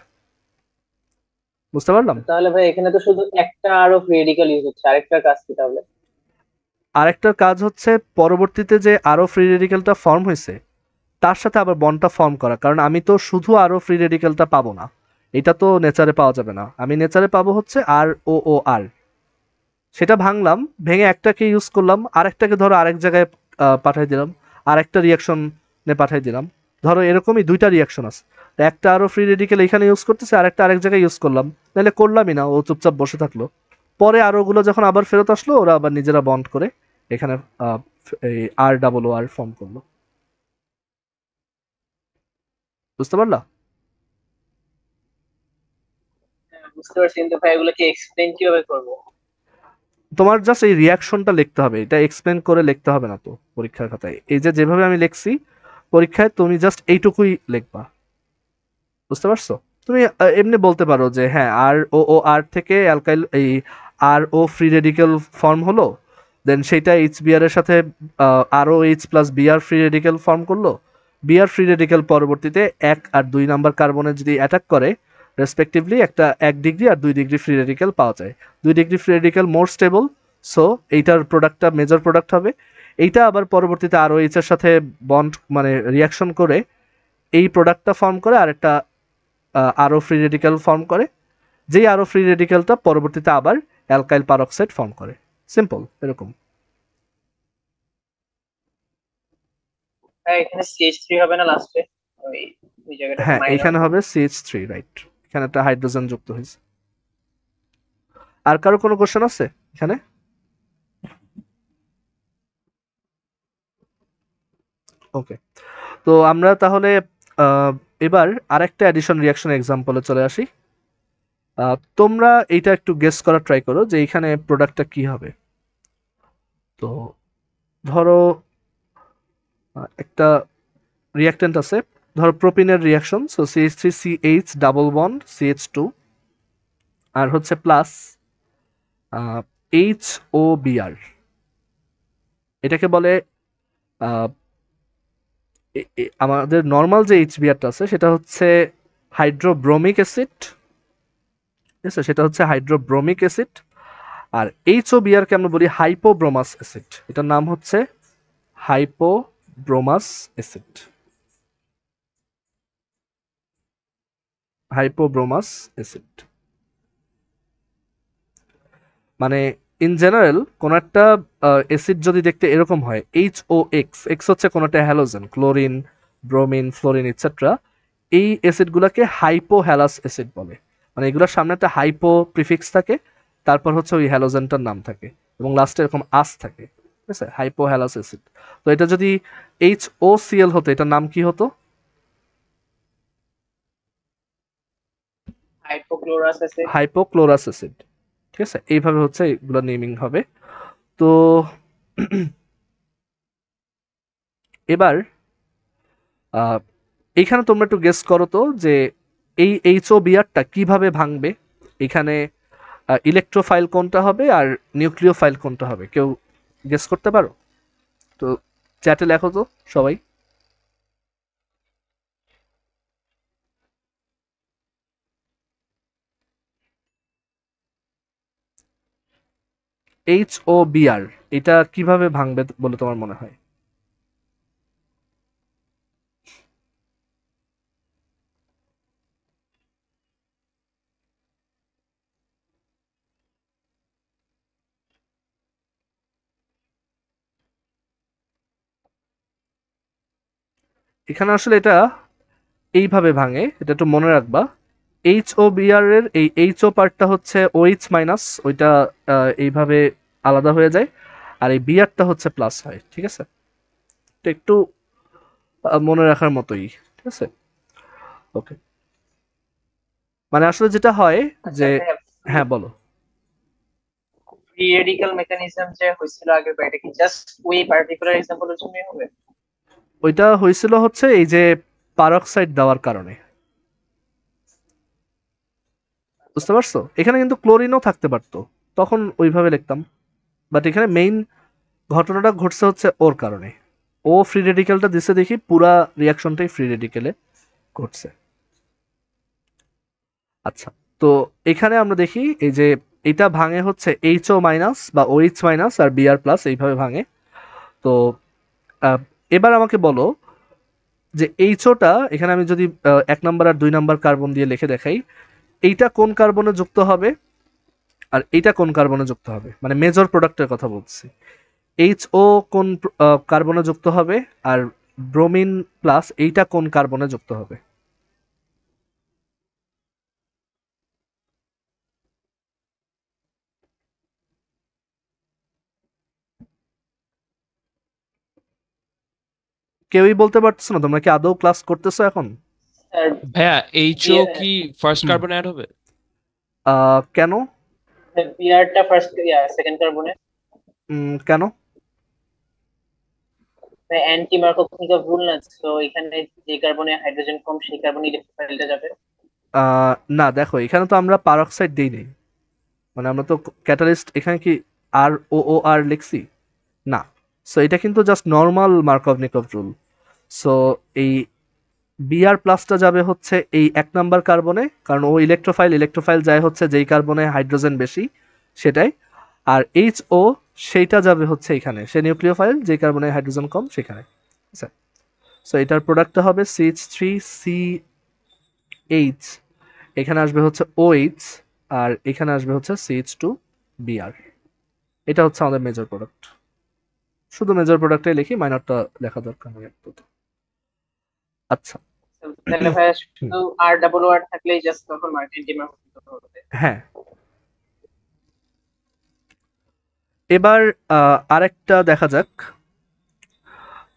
বুঝতে পারলাম? তাহলে ভাই এখানে তো শুধু একটা আরো রেডিক্যাল ইউজ হচ্ছে, আরেকটার কাজ কি তাহলে? আরেকটা কাজ হচ্ছে পরবর্তীতে যে আরো ফ্রি রেডিকেলটা ফর্ম হয়েছে তার সাথে আবার বন্ডটা ফর্ম করা, কারণ আমি তো শুধু আরো ফ্রি রেডিকেলটা পাবো না, এটা তো নেচারে পাওয়া যাবে না, আমি নেচারে পাবো হচ্ছে আর ও ও আর, সেটা ভাঙলাম, ভেঙে একটাকে ইউজ করলাম, আরেকটাকে ধরো আরেক জায়গায় পাঠাই দিলাম, আরেকটা রিয়াকশনে পাঠাই দিলাম, ধরো এরকমই দুইটা রিয়াকশন আছে, তো একটা আরো ফ্রি রেডিকেল এখানে ইউজ করতেছে, আরেকটা আরেক জায়গায় ইউজ করলাম, নাহলে করলামই না, ও চুপচাপ বসে থাকলো, পরে আরো গুলো যখন আবার ফেরত আসলো ওরা আবার নিজেরা বন্ড করে এখানে এই আর ডাবল ও আর ফর্ম করলো। বুঝতে পারলা? হ্যাঁ, বুঝতে পারছি, কিন্তু ভাই এগুলোকে এক্সপ্লেন কিভাবে করবো? তোমার জাস্ট এই রিয়াকশনটা লিখতে হবে, এটা এক্সপ্লেন করে লিখতে হবে না তো পরীক্ষার খাতায়, এই যে যেভাবে আমি লিখছি পরীক্ষায় তুমি জাস্ট এইটুকুই লিখবা। বুঝতে পারছো? তুমি এমনি বলতে পারো যে হ্যাঁ আর ও ও আর থেকে অ্যালকাইল এই R O free radical form হলো, দেন সেটা এইচ বিআর এর সাথে R O H plus BR free radical form করলো, বিআর ফ্রি রেডিকেল পরবর্তীতে 1 আর 2 নাম্বার কার্বনে যদি অ্যাটাক করে রেসপেক্টিভলি একটা 1 ডিগ্রি আর 2 ডিগ্রি ফ্রি রেডিকেল পাওয়া যায়, 2 ডিগ্রি ফ্রি রেডিকেল মোর স্টেবল, সো এইটার প্রোডাক্টটা মেজর প্রোডাক্ট হবে, এইটা আবার পরবর্তীতে আর ও এইচ এর সাথে বন্ড মানে রিয়াকশন করে এই প্রোডাক্টটা ফর্ম করে আরেকটা আরও ফ্রি রেডিক্যাল ফর্ম করে, যেই আরও ফ্রি রেডিক্যালটা পরবর্তীতে আবার অ্যালকাইল পারক্সাইড ফর্ম করে, সিম্পল এরকম। হ্যাঁ, এখানে CH3 হবে না লাস্টে? ওই ওই জায়গাটাতে হ্যাঁ মাইনর। এইখানে হবে CH3, রাইট, এখানে একটা হাইড্রোজেন যুক্ত হয়েছে। আর কারো কোনো কোশ্চেন আছে এখানে? ওকে, তো আমরা তাহলে এবার আরেকটা অ্যাডিশন রিয়াকশন এক্সাম্পলে চলে আসি। তোমরা এইটা একটু গেস করার ট্রাই করো যে এখানে প্রোডাক্টটা কি হবে। তো ধরো একটা রিয়াক্ট্যান্ট আছে, ধরো প্রোপিনের reaction, so CH3CH double bond CH2 আর হচ্ছে প্লাস HOBr, এটাকে বলে আহ, আমাদের নর্মাল যে HBrটা আছে সেটা হচ্ছে হাইড্রোব্রোমিক অ্যাসিড, ঠিক আছে, সেটা হচ্ছে হাইড্রোব্রোমিক অ্যাসিড, আর HOBr কে আমরা বলি হাইপোব্রোমাস অ্যাসিড, এটার নাম হচ্ছে হাইপোব্রোমাস অ্যাসিড, হাইপোব্রোমাস অ্যাসিড। মানে ইন জেনারেল কোন একটা অ্যাসিড যদি দেখতে এরকম হয়, HOX, এক্স হচ্ছে কোন একটা হ্যালোজেন, ক্লোরিন, ব্রোমিন, ফ্লোরিন ইত্যাদি, এই অ্যাসিডগুলোকে হাইপোহ্যালাস অ্যাসিড বলে, মানে এগুলোর সামনে একটা হাইপো প্রিফিক্স থাকে, তারপর হচ্ছে ওই হ্যালোজেনটার নাম থাকে এবং লাস্টে এরকম আস থাকে, ঠিক আছে, হাইপোহ্যালাস অ্যাসিড। তো এটা যদি HOCl হতো এটার নাম কি হতো? Hypochlorous acid. হাইপোক্লোরাস অ্যাসিড, ঠিক আছে, এইভাবে হচ্ছে এগুলো নেমিং হবে। তো এবার আহ, এইখানে তোমরা একটু গেস করো তো যে এই HOBrটা কিভাবে ভাঙবে, এখানে ইলেকট্রোফাইল কোনটা হবে আর নিউক্লিওফাইল কোনটা হবে, কেউ গেস করতে পারো? তো চ্যাটে লেখো তো সবাই। HOBr এটা কিভাবে ভাঙবে বলে তোমার মনে হয়? এখানে আসলে এটা এইভাবে ভাঙে, এটা একটু মনে রাখবা। HOBr এর এই HO পার্টটা হচ্ছে OH মাইনাস, ওইটা এইভাবে আলাদা হয়ে যায়, আর এই বিআরটা হচ্ছে প্লাস হয়, ঠিক আছে, এটা একটু মনে রাখার মতোই, ঠিক আছে। ওকে, মানে আসলে যেটা হয় আচ্ছা যে, ভাইয়া, হ্যাঁ বলো। ফ্রি রেডিক্যাল মেকানিজম যে হয়েছিল আগের বার, এটা কি জাস্ট ওই পার্টিকুলার এক্সাম্পলের জন্যই হবে? ওইটা হয়েছিল হচ্ছে এই যে পারক্সাইড দেওয়ার কারণে, আচ্ছা। বুঝতে পারছো, এখানে কিন্তু ক্লোরিনও থাকতে পারতো, তখন ওইভাবে লিখতাম, বাট এখানে মেইন ঘটনাটা ঘটছে হচ্ছে ওর কারণে, ও ফ্রি রেডিক্যালটা দিছে দেখি পুরা রিয়াকশনটাই ফ্রি রেডিক্যালে ঘটছে। আচ্ছা, তো এখানে আমরা দেখি এই যে এটা ভাঙে হচ্ছে HO মাইনাস বা OH মাইনাস আর Br প্লাস এইভাবে ভাঙে। তো আহ, এবার আমাকে বলো যে HOটা এখানে আমি যদি 1 নাম্বার আর 2 নাম্বার কার্বন দিয়ে লিখে দেখাই, এইটা কোন কার্বনে যুক্ত হবে আর এইটা কোন কার্বনে যুক্ত হবে, মানে মেজর প্রোডাক্টের কথা বলছি। HO কোন কার্বনে যুক্ত হবে আর ব্রোমিন প্লাস এইটা কোন কার্বনে যুক্ত হবে। কেউই বলতে পারতেছো না? তোমরা কি আদৌ ক্লাস করতেছো এখন? স্যার ভাইয়া এইচও বিয়ার কি ফার্স্ট হুম। কার্বন অ্যাড হবে? কেন? বিয়ারটা ফার্স্ট সেকেন্ড কার্বনে কেন? অ্যান্টি মার্কোভ রুল না, তো এখানে যে কার্বনে হাইড্রোজেন কম সেই কার্বনে ইলেকট্রোফাইলটা যাবে। না দেখো, এখানে তো আমরা পারক্সাইড দিই নাই, মানে আমরা তো ক্যাটালিস্ট এখানে কি আর লিখছি না। সো এটা কিন্তু জাস্ট নর্মাল মার্কভনিকভ রুল। সো এই বিআর প্লাসটা যাবে হচ্ছে এই 1 নাম্বার কার্বনে, কারণ ও ইলেকট্রোফাইল যায় হচ্ছে যেই কার্বনে হাইড্রোজেন বেশি সেটাই। আর HO সেইটা যাবে হচ্ছে এখানে, সে নিউক্লিওফাইল যেই কার্বনে হাইড্রোজেন কম সেখানে। আচ্ছা, সো এটার প্রোডাক্টটা হবে CH3CH, এখানে আসবে হচ্ছে OH আর এখানে আসবে হচ্ছে CH2Br। এটা হচ্ছে আমাদের মেজর প্রোডাক্ট। শুধু মেজর প্রোডাক্টটাই লিখি, মাইনরটা লেখা দরকার নেই আপাতত। আচ্ছা। তাহলে ভাইয়া হুম, শুধু আর থাকলেই জাস্ট তখন অ্যান্টি মার্কোভ হবে। হ্যাঁ। এবার আরেকটা দেখা যাক।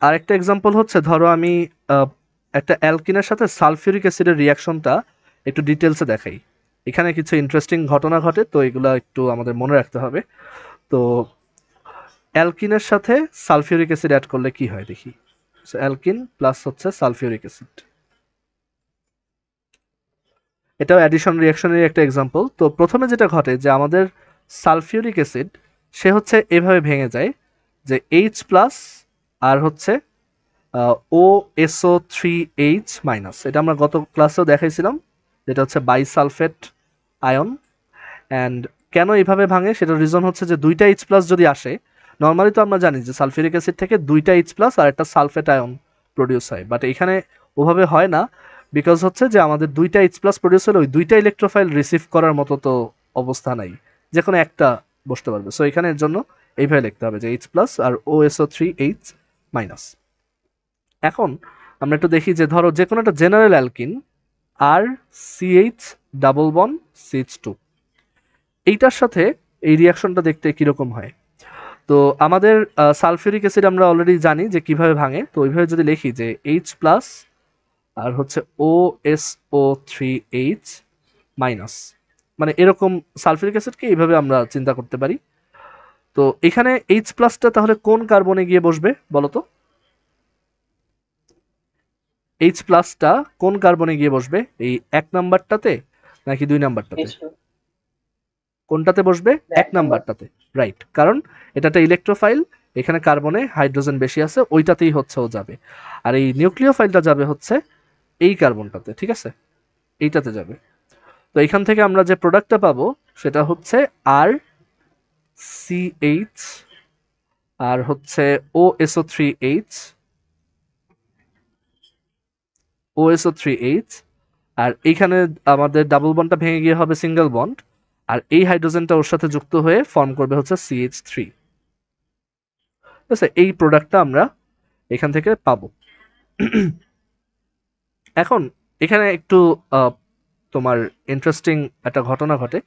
আরেকটা এক্সাম্পল হচ্ছে, ধরো আমি আহ, একটা অ্যালকিনের সাথে সালফিউরিক অ্যাসিডের রিয়াকশনটা একটু ডিটেলসে দেখাই। এখানে কিছু ইন্টারেস্টিং ঘটনা ঘটে, তো এগুলো একটু আমাদের মনে রাখতে হবে। তো অ্যালকিনের সাথে সালফিউরিক অ্যাসিড অ্যাড করলে কি হয় দেখি। অ্যালকিন প্লাস হচ্ছে সালফিউরিক অ্যাসিড, এটাও অ্যাডিশন রিয়াকশনের একটা এক্সাম্পল। তো প্রথমে যেটা ঘটে যে আমাদের সালফিউরিক অ্যাসিড সে হচ্ছে এভাবে ভেঙে যায় যে H প্লাস আর হচ্ছে OSO3H মাইনাস, এটা আমরা গত ক্লাসেও দেখাইছিলাম, যেটা হচ্ছে বাইসালফেট আয়ন। অ্যান্ড কেন এইভাবে ভাঙে সেটার রিজন হচ্ছে যে দুইটা H প্লাস যদি আসে, নর্মালি তো আমরা জানি যে সালফিউরিক অ্যাসিড থেকে দুইটা H প্লাস আর একটা সালফেট আয়ন প্রডিউস হয়, বাট এখানে ওভাবে হয় না। বিকজ হচ্ছে যে আমাদের দুইটা H প্লাস প্রডিউস হলে ওই দুইটা ইলেকট্রোফাইল রিসিভ করার মতো তো অবস্থা নাই, যে কোনো একটা বসতে পারবে। সো এখানে এর জন্য এইভাবে লিখতে হবে যে H প্লাস আর OSO3H মাইনাস। এখন আমরা একটু দেখি যে ধরো যে কোনো একটা জেনারেল অ্যালকিন আর CH ডাবল বন CH2, এইটার সাথে এই রিয়াকশনটা দেখতে কিরকম হয়। তো আমাদের সালফিউরিক অ্যাসিড আমরা অলরেডি জানি যে কিভাবে ভাঙে, তো ওইভাবে যদি লিখি যে H প্লাস আর হচ্ছে OSO3H মাইনাস, মানে এরকম সালফিউরিক অ্যাসিডকে এইভাবে আমরা চিন্তা করতে পারি। তো এখানে H প্লাসটা তাহলে কোন কার্বনে গিয়ে বসবে বলো তো? H প্লাসটা কোন কার্বনে গিয়ে বসবে, এই 1 নাম্বারটাতে নাকি 2 নাম্বারটাতে? কোনটাতে বসবে? 1 নাম্বারটাতে, রাইট। কারণ এটা একটা ইলেকট্রোফাইল, এখানে কার্বনে হাইড্রোজেন বেশি আছে, ওইটাতেই হচ্ছে ও যাবে। আর এই নিউক্লিওফাইলটা যাবে হচ্ছে এই কার্বনটাতে, ঠিক আছে, এইটাতে যাবে। তো এখান থেকে আমরা যে প্রোডাক্টটা পাবো সেটা হচ্ছে আর CH আর হচ্ছে OSO3H আর এইখানে আমাদের ডাবল বন্ডটা ভেঙে গিয়ে হবে সিঙ্গেল বন্ড, আর এই হাইড্রোজেনটা ওর সাথে যুক্ত হয়ে ফর্ম করবে হচ্ছে CH3। ঠিক আছে, এই প্রোডাক্টটা আমরা এখান থেকে পাবো। এখন এখানে একটু তোমার ইন্টারেস্টিং একটা ঘটনা ঘটে,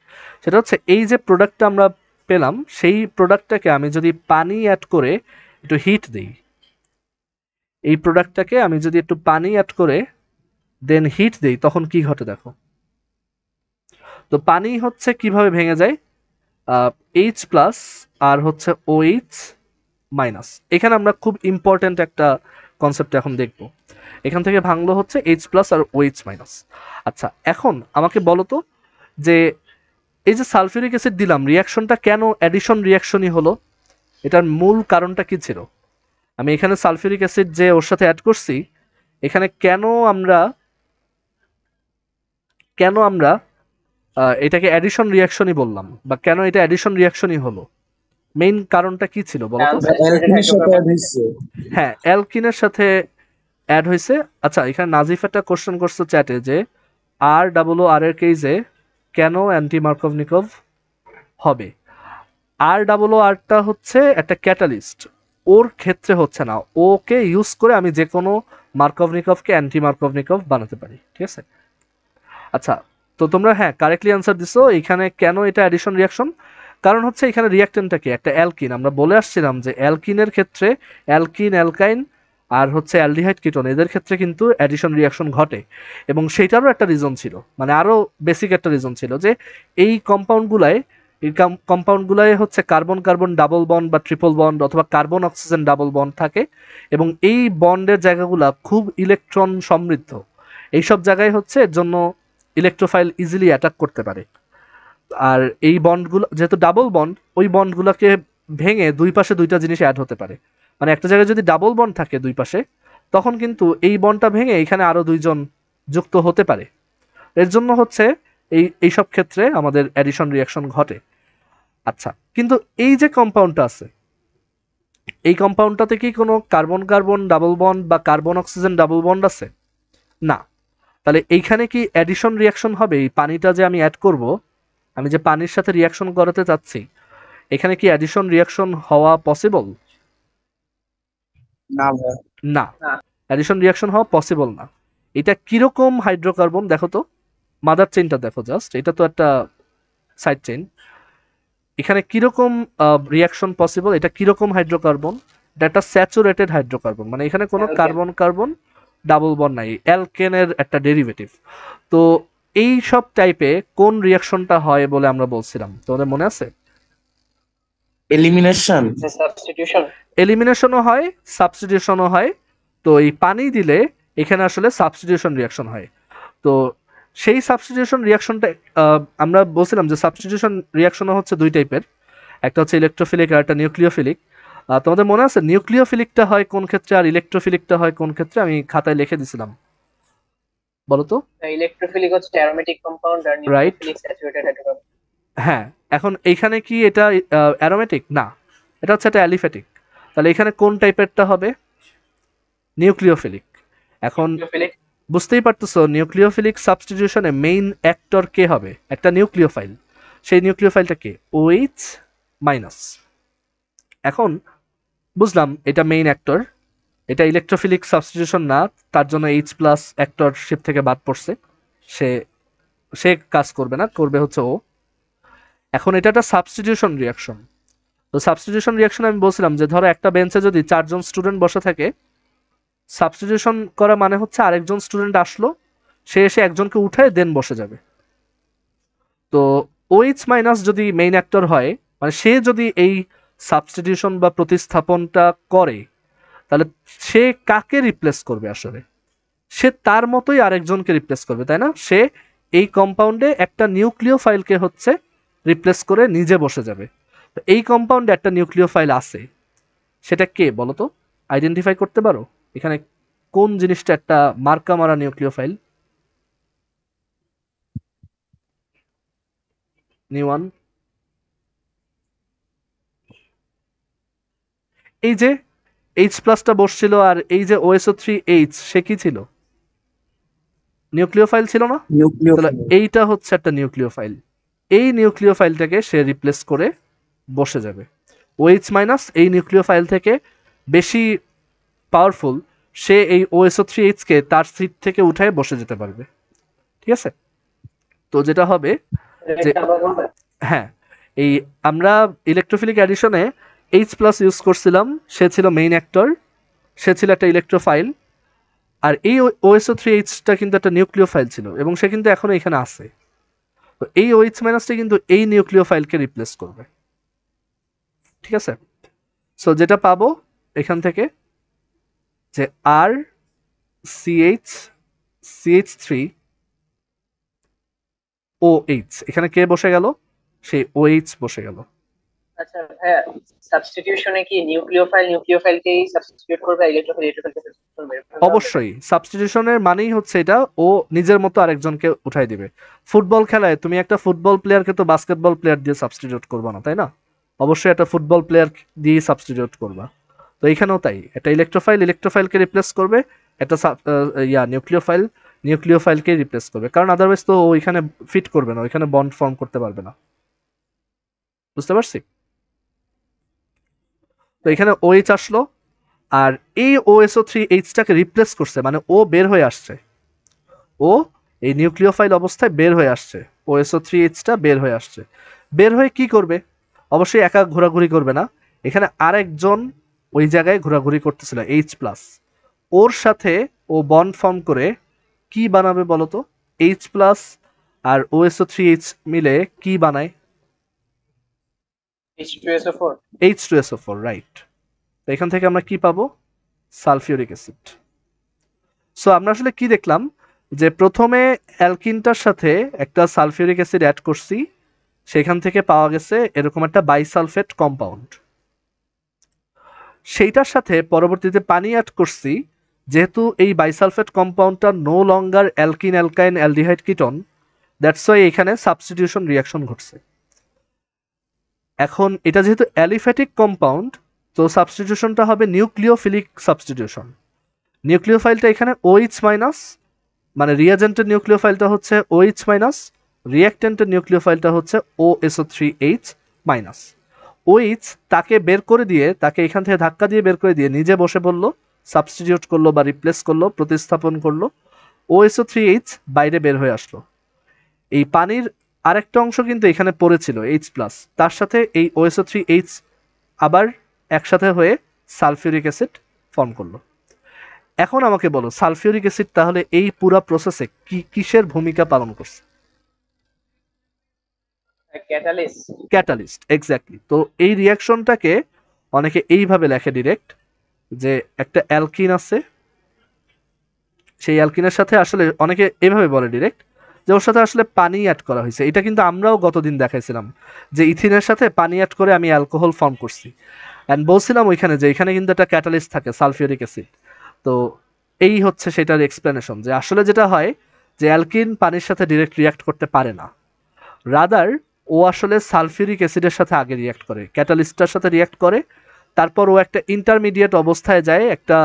সেটা হচ্ছে এই যে প্রোডাক্টটা আমরা পেলাম সেই প্রোডাক্টটাকে আমি যদি পানি অ্যাড করে একটু হিট দিই, এই প্রোডাক্টটাকে আমি যদি একটু পানি অ্যাড করে দেন হিট দিই, তখন কি ঘটে দেখো। তো পানি হচ্ছে কিভাবে ভেঙে যায়, H প্লাস আর হচ্ছে OH মাইনাস। এখানে আমরা খুব ইম্পর্ট্যান্ট একটা কনসেপ্ট এখন দেখব। এখান থেকে ভাঙলো হচ্ছে H প্লাস আর OH মাইনাস। আচ্ছা, এখন আমাকে বলো তো যে এই যে সালফিউরিক অ্যাসিড দিলাম, রিয়াকশনটা কেন অ্যাডিশন রিয়াকশনই হলো? এটার মূল কারণটা কি ছিল? আমি এখানে সালফিউরিক অ্যাসিড যে ওর সাথে অ্যাড করছি, এখানে কেন আমরা এটাকে অ্যাডিশন রিয়াকশনই বললাম, বা কেন এটা অ্যাডিশন রিয়াকশনই হলো, মেইন কারণটা কি ছিল বলো তো? আনস্যাচুরেটেড অ্যালকিনের সাথে হাইড্রোকার্বন অ্যাড হইছে। হ্যাঁ, অ্যালকিনের সাথে অ্যাড হয়েছে। আচ্ছা, এখানে নাজিফ একটা কোশ্চেন করছে চ্যাটে যে আর ডাবল ও আর এর কেসে কেন অ্যান্টি মার্কভনিকভ হবে। আর ডাবল ও আরটা হচ্ছে একটা ক্যাটালিস্ট, ওর ক্ষেত্রে হচ্ছে না, ওকে ইউজ করে আমি যে কোনো মার্কভনিকভকে অ্যান্টি মার্কভনিকভ বানাতে পারি, ঠিক আছে? আচ্ছা, তো তোমরা হ্যাঁ কারেক্টলি অ্যান্সার দিছো। এখানে কেন এটা অ্যাডিশন রিয়াকশন, কারণ হচ্ছে এখানে রিয়াক্টেন্টটা কি একটা অ্যালকিন। আমরা বলে আসছিলাম যে অ্যালকিনের ক্ষেত্রে অ্যালকিন, অ্যালকাইন আর হচ্ছে অ্যালডিহাইড কিটোন, এদের ক্ষেত্রে কিন্তু অ্যাডিশন রিয়াকশন ঘটে। এবং সেইটারও একটা রিজন ছিল, মানে আরো বেসিক একটা রিজন ছিল যে এই কম্পাউন্ডগুলায় হচ্ছে কার্বন কার্বন ডাবল বন্ড বা ট্রিপল বন্ড অথবা কার্বন অক্সিজেন ডাবল বন্ড থাকে, এবং এই বন্ডের জায়গাগুলা খুব ইলেকট্রন সমৃদ্ধ। এইসব জায়গায় হচ্ছে এর জন্য ইলেকট্রোফাইল ইজিলি অ্যাটাক করতে পারে। আর এই বন্ডগুলো যেহেতু ডাবল বন্ড, ওই বন্ডগুলোকে ভেঙে দুই পাশে দুইটা জিনিস অ্যাড হতে পারে। মানে একটা জায়গায় যদি ডাবল বন্ড থাকে দুই পাশে, তখন কিন্তু এই বন্ডটা ভেঙে এখানে আরো দুইজন যুক্ত হতে পারে। এর জন্য হচ্ছে এইসব ক্ষেত্রে আমাদের অ্যাডিশন রিয়াকশন ঘটে। আচ্ছা, কিন্তু এই যে কম্পাউন্ডটা আছে, এই কম্পাউন্ডটাতে কি কোনো কার্বন কার্বন ডাবল বন্ড বা কার্বন অক্সিজেন ডাবল বন্ড আছে? না। তাহলে এইখানে কি অ্যাডিশন রিয়াকশন হবে? এই পানিটা যে আমি অ্যাড করব, আমি যে পানির সাথে রিয়াকশন করাতে চাচ্ছি, এখানে কি অ্যাডিশন রিয়াকশন হওয়া পসিবল? না ভাই, না, না। অ্যাডিশন রিয়াকশন হওয়া পসিবল না। এটা কিরকম হাইড্রোকার্বন দেখো তো, মাদার চেইনটা দেখো জাস্ট, এটা তো একটা সাইড চেইন। এখানে কিরকম রিয়াকশন পসিবল, এটা কিরকম হাইড্রোকার্বন? এটা একটা স্যাচুরেটেড হাইড্রোকার্বন, মানে এখানে কোনো Alkane। Carbon carbon double bond নাই, অ্যালকেনের একটা ডেরিভেটিভ। তো এই সব টাইপে কোন রিয়াকশনটা হয় বলে আমরা বলছিলাম, তোমাদের মনে আছে? এলিমিনেশন। সাবস্টিটিউশন। এলিমিনেশনও হয়, সাবস্টিটিউশনও হয়। তো এই পানি দিলে এখানে আসলে সাবস্টিটিউশন রিয়াকশন হয়। তো সেই সাবস্টিটিউশন রিয়াকশনটা আমরা বলছিলাম যে সাবস্টিটিউশন রিয়াকশনও হচ্ছে দুই টাইপের, একটা হচ্ছে ইলেকট্রোফিলিক আর একটা নিউক্লিওফিলিক। তোমাদের মনে আছে নিউক্লিওফিলিকটা হয় কোন ক্ষেত্রে আর ইলেকট্রোফিলিকটা হয় কোন ক্ষেত্রে? আমি খাতায় লিখে দিছিলাম, বলো তো। ইলেকট্রোফিলিক হচ্ছে অ্যারোমেটিক কম্পাউন্ড আর নিউক্লিওফিলিক স্যাচুরেটেড হাইড্রোকার্বন। হ্যাঁ, এখন এইখানে কি এটা অ্যারোমেটিক? না, এটা হচ্ছে একটা অ্যালিফ্যাটিক। তাহলে এখানে কোন টাইপেরটা হবে? নিউক্লিওফিলিক। এখন নিউক্লিওফিলিক। বুঝতেই পারতেছো নিউক্লিওফিলিক সাবস্টিটিউশনে মেইন অ্যাক্টর কে হবে? একটা নিউক্লিওফাইল। সেই নিউক্লিওফাইলটা কে? OH minus. এখন বুঝলাম এটা মেইন অ্যাক্টর, এটা ইলেকট্রোফিলিক সাবস্টিটিউশন না, তার জন্য H প্লাস অ্যাক্টরশিপ থেকে বাদ পড়ছে, সে সে কাজ করবে না, করবে হচ্ছে ও। এখন এটা একটা সাবস্টিটিউশন রিয়াকশন। তো সাবস্টিটিউশন রিয়াকশন আমি বলছিলাম যে ধরো একটা বেঞ্চে যদি 4জন স্টুডেন্ট বসে থাকে, সাবস্টিটিউশন করা মানে হচ্ছে আরেকজন স্টুডেন্ট আসলো, সে এসে একজনকে উঠায় দেন বসে যাবে। তো OH মাইনাস যদি মেইন অ্যাক্টর হয়, মানে সে যদি এই সাবস্টিটিউশন বা প্রতিস্থাপনটা করে, তাহলে সে কাকে রিপ্লেস করবে? আসলে সে তার মতোই আরেকজনকে রিপ্লেস করবে, তাই না? সে এই কম্পাউন্ডে একটা নিউক্লিওফাইলকে হচ্ছে রিপ্লেস করে নিজে বসে যাবে। তো এই কম্পাউন্ডে একটা নিউক্লিওফাইল আছে, সেটা কে বলো তো? আইডেন্টিফাই করতে পারো এখানে কোন জিনিসটা একটা মার্কা মারা নিউক্লিওফাইল? নিউয়ান। এই যে H প্লাসটা বসছিল আর এই যে OSO3H, সে কি ছিল? নিউক্লিওফাইল ছিল না? তাহলে নিউক্লিওফিল। এইটা হচ্ছে একটা নিউক্লিওফাইল। এই নিউক্লিওফাইলটাকে সে রিপ্লেস করে বসে যাবে। OH মাইনাস এই নিউক্লিওফাইল থেকে বেশি পাওয়ারফুল, সে এই OSO3H কে তার সিট থেকে উঠায় বসে যেতে পারবে, ঠিক আছে? তো যেটা হবে যে হ্যাঁ, এই আমরা ইলেকট্রোফিলিক অ্যাডিশনে H প্লাস ইউজ করছিলাম, সে ছিল মেইন অ্যাক্টর, সে ছিল একটা ইলেকট্রোফাইল। আর এই OSO3Hটা কিন্তু একটা নিউক্লিওফাইল ছিল, এবং সে কিন্তু এখনো এখানে আছে। তো এই OH মাইনাসটা কিন্তু এই নিউক্লিওফাইলকে রিপ্লেস করবে, ঠিক আছে? সো যেটা পাবো এখান থেকে যে আর CH OH, এখানে কে বসে গেল? সেই OH বসে গেল। আচ্ছা ভাইয়া, সাবস্টিটিউশনে কি নিউক্লিওফাইলকেই সাবস্টিটিউট করবে, ইলেকট্রোফাইলকে সাবস্টিটিউট করবে, এভাবে হবে? অবশ্যই সাবস্টিটিউশনের মানেই হচ্ছে এটা, ও নিজের মতো আরেকজনকে উঠাই দিবে। ফুটবল খেলায় তুমি একটা ফুটবল প্লেয়ারকে তো বাস্কেটবল প্লেয়ার দিয়ে সাবস্টিটিউট করবা না, তাই না? অবশ্যই একটা ফুটবল প্লেয়ার দিয়ে সাবস্টিটিউট করবা। তো এখানেও তাই, একটা ইলেকট্রোফাইলকে রিপ্লেস করবে, একটা নিউক্লিওফাইলকে রিপ্লেস করবে, কারণ আদারওয়াইজ তো ও ওইখানে ফিট করবে না, ওইখানে বন্ড ফর্ম করতে পারবে না। বুঝতে পারছি? তো এখানে ওএইচ আসলো, আর এই OSO3H টাকে রিপ্লেস করছে, মানে ও বের হয়ে আসছে, ও এই নিউক্লিওফাইল অবস্থায় বের হয়ে আসছে, OSO3H বের হয়ে আসছে। বের হয়ে কি করবে? অবশ্যই একা ঘোরাঘুরি করবে না, এখানে আরেকজন ওই জায়গায় ঘোরাঘুরি করতেছিল H+, ওর সাথে ও বন্ড ফর্ম করে কি বানাবে বলতো? H+ আর OSO3H মিলে কি বানায়? H2SO4। H2SO4, right. তো এখান থেকে আমরা কি পাবো? Sulphuric acid. সো আমরা আসলে কি দেখলাম, যে প্রথমে অ্যালকিনটার সাথে একটা সালফিউরিক অ্যাসিড অ্যাড করছি, সেখান থেকে পাওয়া গেছে এরকম একটা বাইসালফেট কম্পাউন্ড। সেইটার সাথে পরবর্তীতে পানি অ্যাড করছি, যেহেতু এই বাইসালফেট কম্পাউন্ডটা no longer alkene alkyne aldehyde ketone, that's why এখানে সাবস্টিটিউশন রিয়াকশন ঘটছে। এখন এটা যেহেতু অ্যালিফ্যাটিক কম্পাউন্ড, তো সাবস্টিটিউশনটা হবে নিউক্লিওফিলিক সাবস্টিটিউশন। নিউক্লিওফাইলটা এখানে OH-, মানে রিয়াজেন্টের নিউক্লিওফাইলটা হচ্ছে OH-, রিয়াক্টেন্টের নিউক্লিওফাইলটা হচ্ছে OSO3H-। OH তাকে বের করে দিয়ে, তাকে এখান থেকে ধাক্কা দিয়ে বের করে দিয়ে নিজে বসে বলল, সাবস্টিটিউট করলো বা রিপ্লেস করলো, প্রতিস্থাপন করলো, OSO3H বাইরে বের হয়ে আসলো। এই পানির আরেকটা অংশ কিন্তু এখানে পড়েছিল H+, তার সাথে এই OSO3H আবার একসাথে হয়ে সালফিউরিক অ্যাসিড ফর্ম করলো। এখন আমাকে বলো, সালফিউরিক অ্যাসিড তাহলে এই পুরা প্রসেসে কিসের ভূমিকা পালন করছে? ক্যাটালিস্ট। Catalyst, exactly. তো এই রিয়াকশনটাকে অনেকে এইভাবে লেখে ডিরেক্ট, যে একটা অ্যালকিন আছে, সেই অ্যালকিনের সাথে আসলে অনেকে এভাবে বলে ডিরেক্ট, যে ওর সাথে আসলে পানি অ্যাড করা হয়েছে। এটা কিন্তু আমরাও গতদিন দেখাইছিলাম, যে ইথিনের সাথে পানি অ্যাড করে আমি অ্যালকোহল ফর্ম করছি, অ্যান্ড বলছিলাম ওইখানে যে এখানে কিন্তু একটা ক্যাটালিস্ট থাকে, সালফিউরিক অ্যাসিড। তো এই হচ্ছে সেটার এক্সপ্লেনেশন, যে আসলে যেটা হয়, যে অ্যালকিন পানির সাথে ডিরেক্ট রিয়াক্ট করতে পারে না, রাদার ও আসলে সালফিউরিক অ্যাসিডের সাথে আগে রিয়াক্ট করে, ক্যাটালিস্টটার সাথে রিয়াক্ট করে, তারপর ও একটা ইন্টারমিডিয়েট অবস্থায় যায়, একটা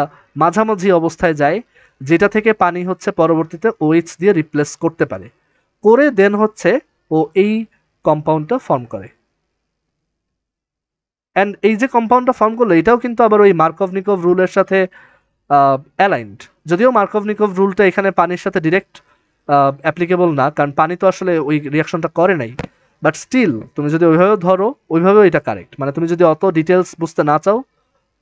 মাঝামাঝি অবস্থায় যায়, যেটা থেকে পানি হচ্ছে পরবর্তীতে OH দিয়ে রিপ্লেস করতে পারে, করে দেন হচ্ছে ও এই কম্পাউন্ডটা ফর্ম করে। অ্যান্ড এই যে কম্পাউন্ডটা ফর্ম করলো, এটাও কিন্তু আবার ওই মার্কভনিকভ রুলের সাথে অ্যালাইন্ড, যদিও মার্কভনিকভ রুলটা এখানে পানির সাথে ডিরেক্ট অ্যাপ্লিকেবল না, কারণ পানি তো আসলে ওই রিয়াকশনটা করে নাই, বাট স্টিল তুমি যদি ওইভাবে ধরো, ওইভাবেও এটা কারেক্ট। মানে তুমি যদি অত ডিটেলস বুঝতে না চাও,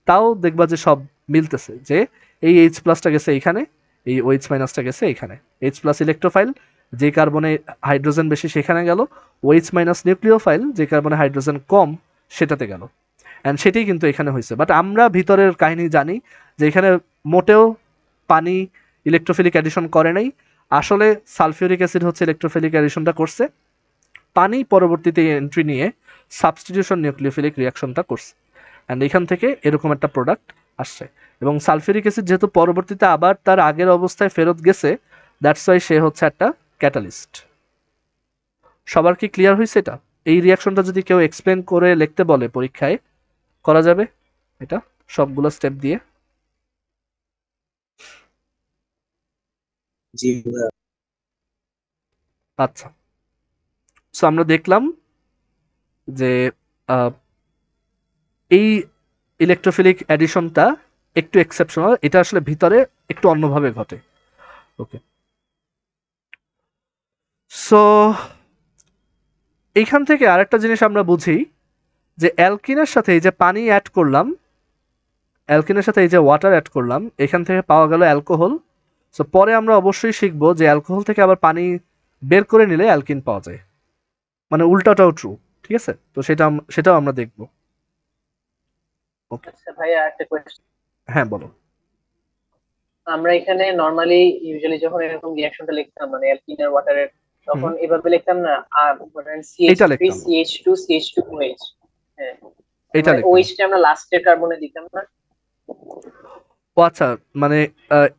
তাও দেখবা যে সব মিলতেছে, যে এই H+টা গেছে এইখানে, এই OH- গেছে এইখানে, H+ ইলেকট্রোফাইল, যে কার্বনে হাইড্রোজেন বেশি সেখানে গেল, OH- নিউক্লিওফাইল, যে কার্বনে হাইড্রোজেন কম সেটাতে গেল। অ্যান্ড সেটাই কিন্তু এখানে হয়েছে, বাট আমরা ভিতরের কাহিনী জানি যে এখানে মোটেও পানি ইলেকট্রোফিলিক অ্যাডিশন করে নাই, আসলে সালফিউরিক অ্যাসিড হচ্ছে ইলেকট্রোফিলিক অ্যাডিশনটা করছে, পানি পরবর্তীতে এন্ট্রি নিয়ে সাবস্টিটিউশন নিউক্লিওফিলিক রিয়াকশনটা করছে, অ্যান্ড এখান থেকে এরকম একটা প্রোডাক্ট আসছে। এবং সালফিউরিক অ্যাসিড যেহেতু পরবর্তীতে আবার তার আগের অবস্থায় ফেরত গেছে, দ্যাটস ওয়াই সে হচ্ছে একটা ক্যাটালিস্ট। সবার কি ক্লিয়ার হয়েছে এটা? এই রিয়াকশনটা যদি কেউ এক্সপ্লেন করে লিখতে বলে পরীক্ষায়, করা যাবে এটা সবগুলো স্টেপ দিয়ে? জি ভাইয়া। আচ্ছা, সো আমরা দেখলাম যে আহ, এই ইলেকট্রোফিলিক অ্যাডিশনটা একটু এক্সেপশনাল, এটা আসলে ভিতরে একটু অন্যভাবে ঘটে। ওকে, সো এইখান থেকে আরেকটা জিনিস আমরা বুঝি, যে অ্যালকিনের সাথে এই যে পানি অ্যাড করলাম, অ্যালকিনের সাথে এই যে ওয়াটার অ্যাড করলাম, এখান থেকে পাওয়া গেল অ্যালকোহল। সো পরে আমরা অবশ্যই শিখবো যে অ্যালকোহল থেকে আবার পানি বের করে নিলে অ্যালকিন পাওয়া যায়, মানে উল্টাটাও ট্রু। ঠিক আছে, তো সেটাও আমরা দেখবো। ওকে, আচ্ছা ভাইয়া, একটা কোয়েশ্চেন। হ্যাঁ বলো। আমরা এখানে নর্মালি ইউজুয়ালি যখন এরকম রিঅ্যাকশনটা লিখতাম, মানে অ্যালকিন আর ওয়াটারের, হুম, তখন এভাবে লিখতাম না, আর এইটা লিখতাম। CH3 CH2 CH2OH, হ্যাঁ, এটা মানে লিখবো। ওইচটা আমরা লাস্টের কার্বনে দিতাম না? ও আচ্ছা, মানে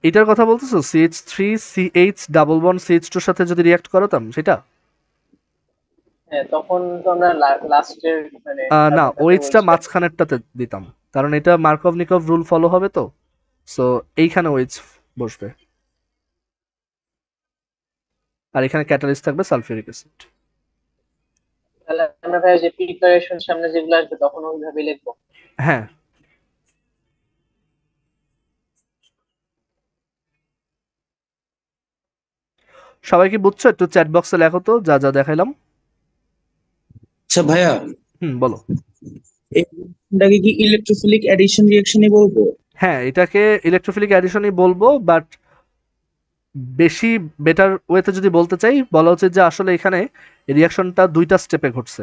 এটার কথা বলতেছো CH3 CH double bond CH2 এর সাথে যদি রিঅ্যাক্ট করাতাম সেটা? হ্যাঁ, তখন তো আমরা লাস্টের মানে না, কার্বনটাতে ওইচটা ওইচটা দিতাম। মাঝখানেরটাতে দিতাম, কারণ এটা মার্কভ-নিকভ রুল ফলো হবে তো, সো এইখানে ওইচ বসবে, আর এখানে ক্যাটালিস্ট থাকবে সালফিউরিক অ্যাসিড। তাহলে আমরা ভাই যে প্রিপারেশন সামনে যেগুলো আসবে তখন ওইভাবে লিখবো। হ্যাঁ, সবাই কি বুঝছো? একটু চ্যাট বক্সে লেখো তো যা যা দেখাইলাম। আচ্ছা ভাইয়া, বলো। এটাকে কি ইলেকট্রোফিলিক অ্যাডিশন রিঅ্যাকশনই বলবো? হ্যাঁ, এটাকে ইলেকট্রোফিলিক অ্যাডিশনই বলবো, বাট বেশি বেটার ওয়েতে যদি বলতে চাই, বলা উচিত যে আসলে এখানে রিয়াকশনটা দুইটা স্টেপে ঘটছে।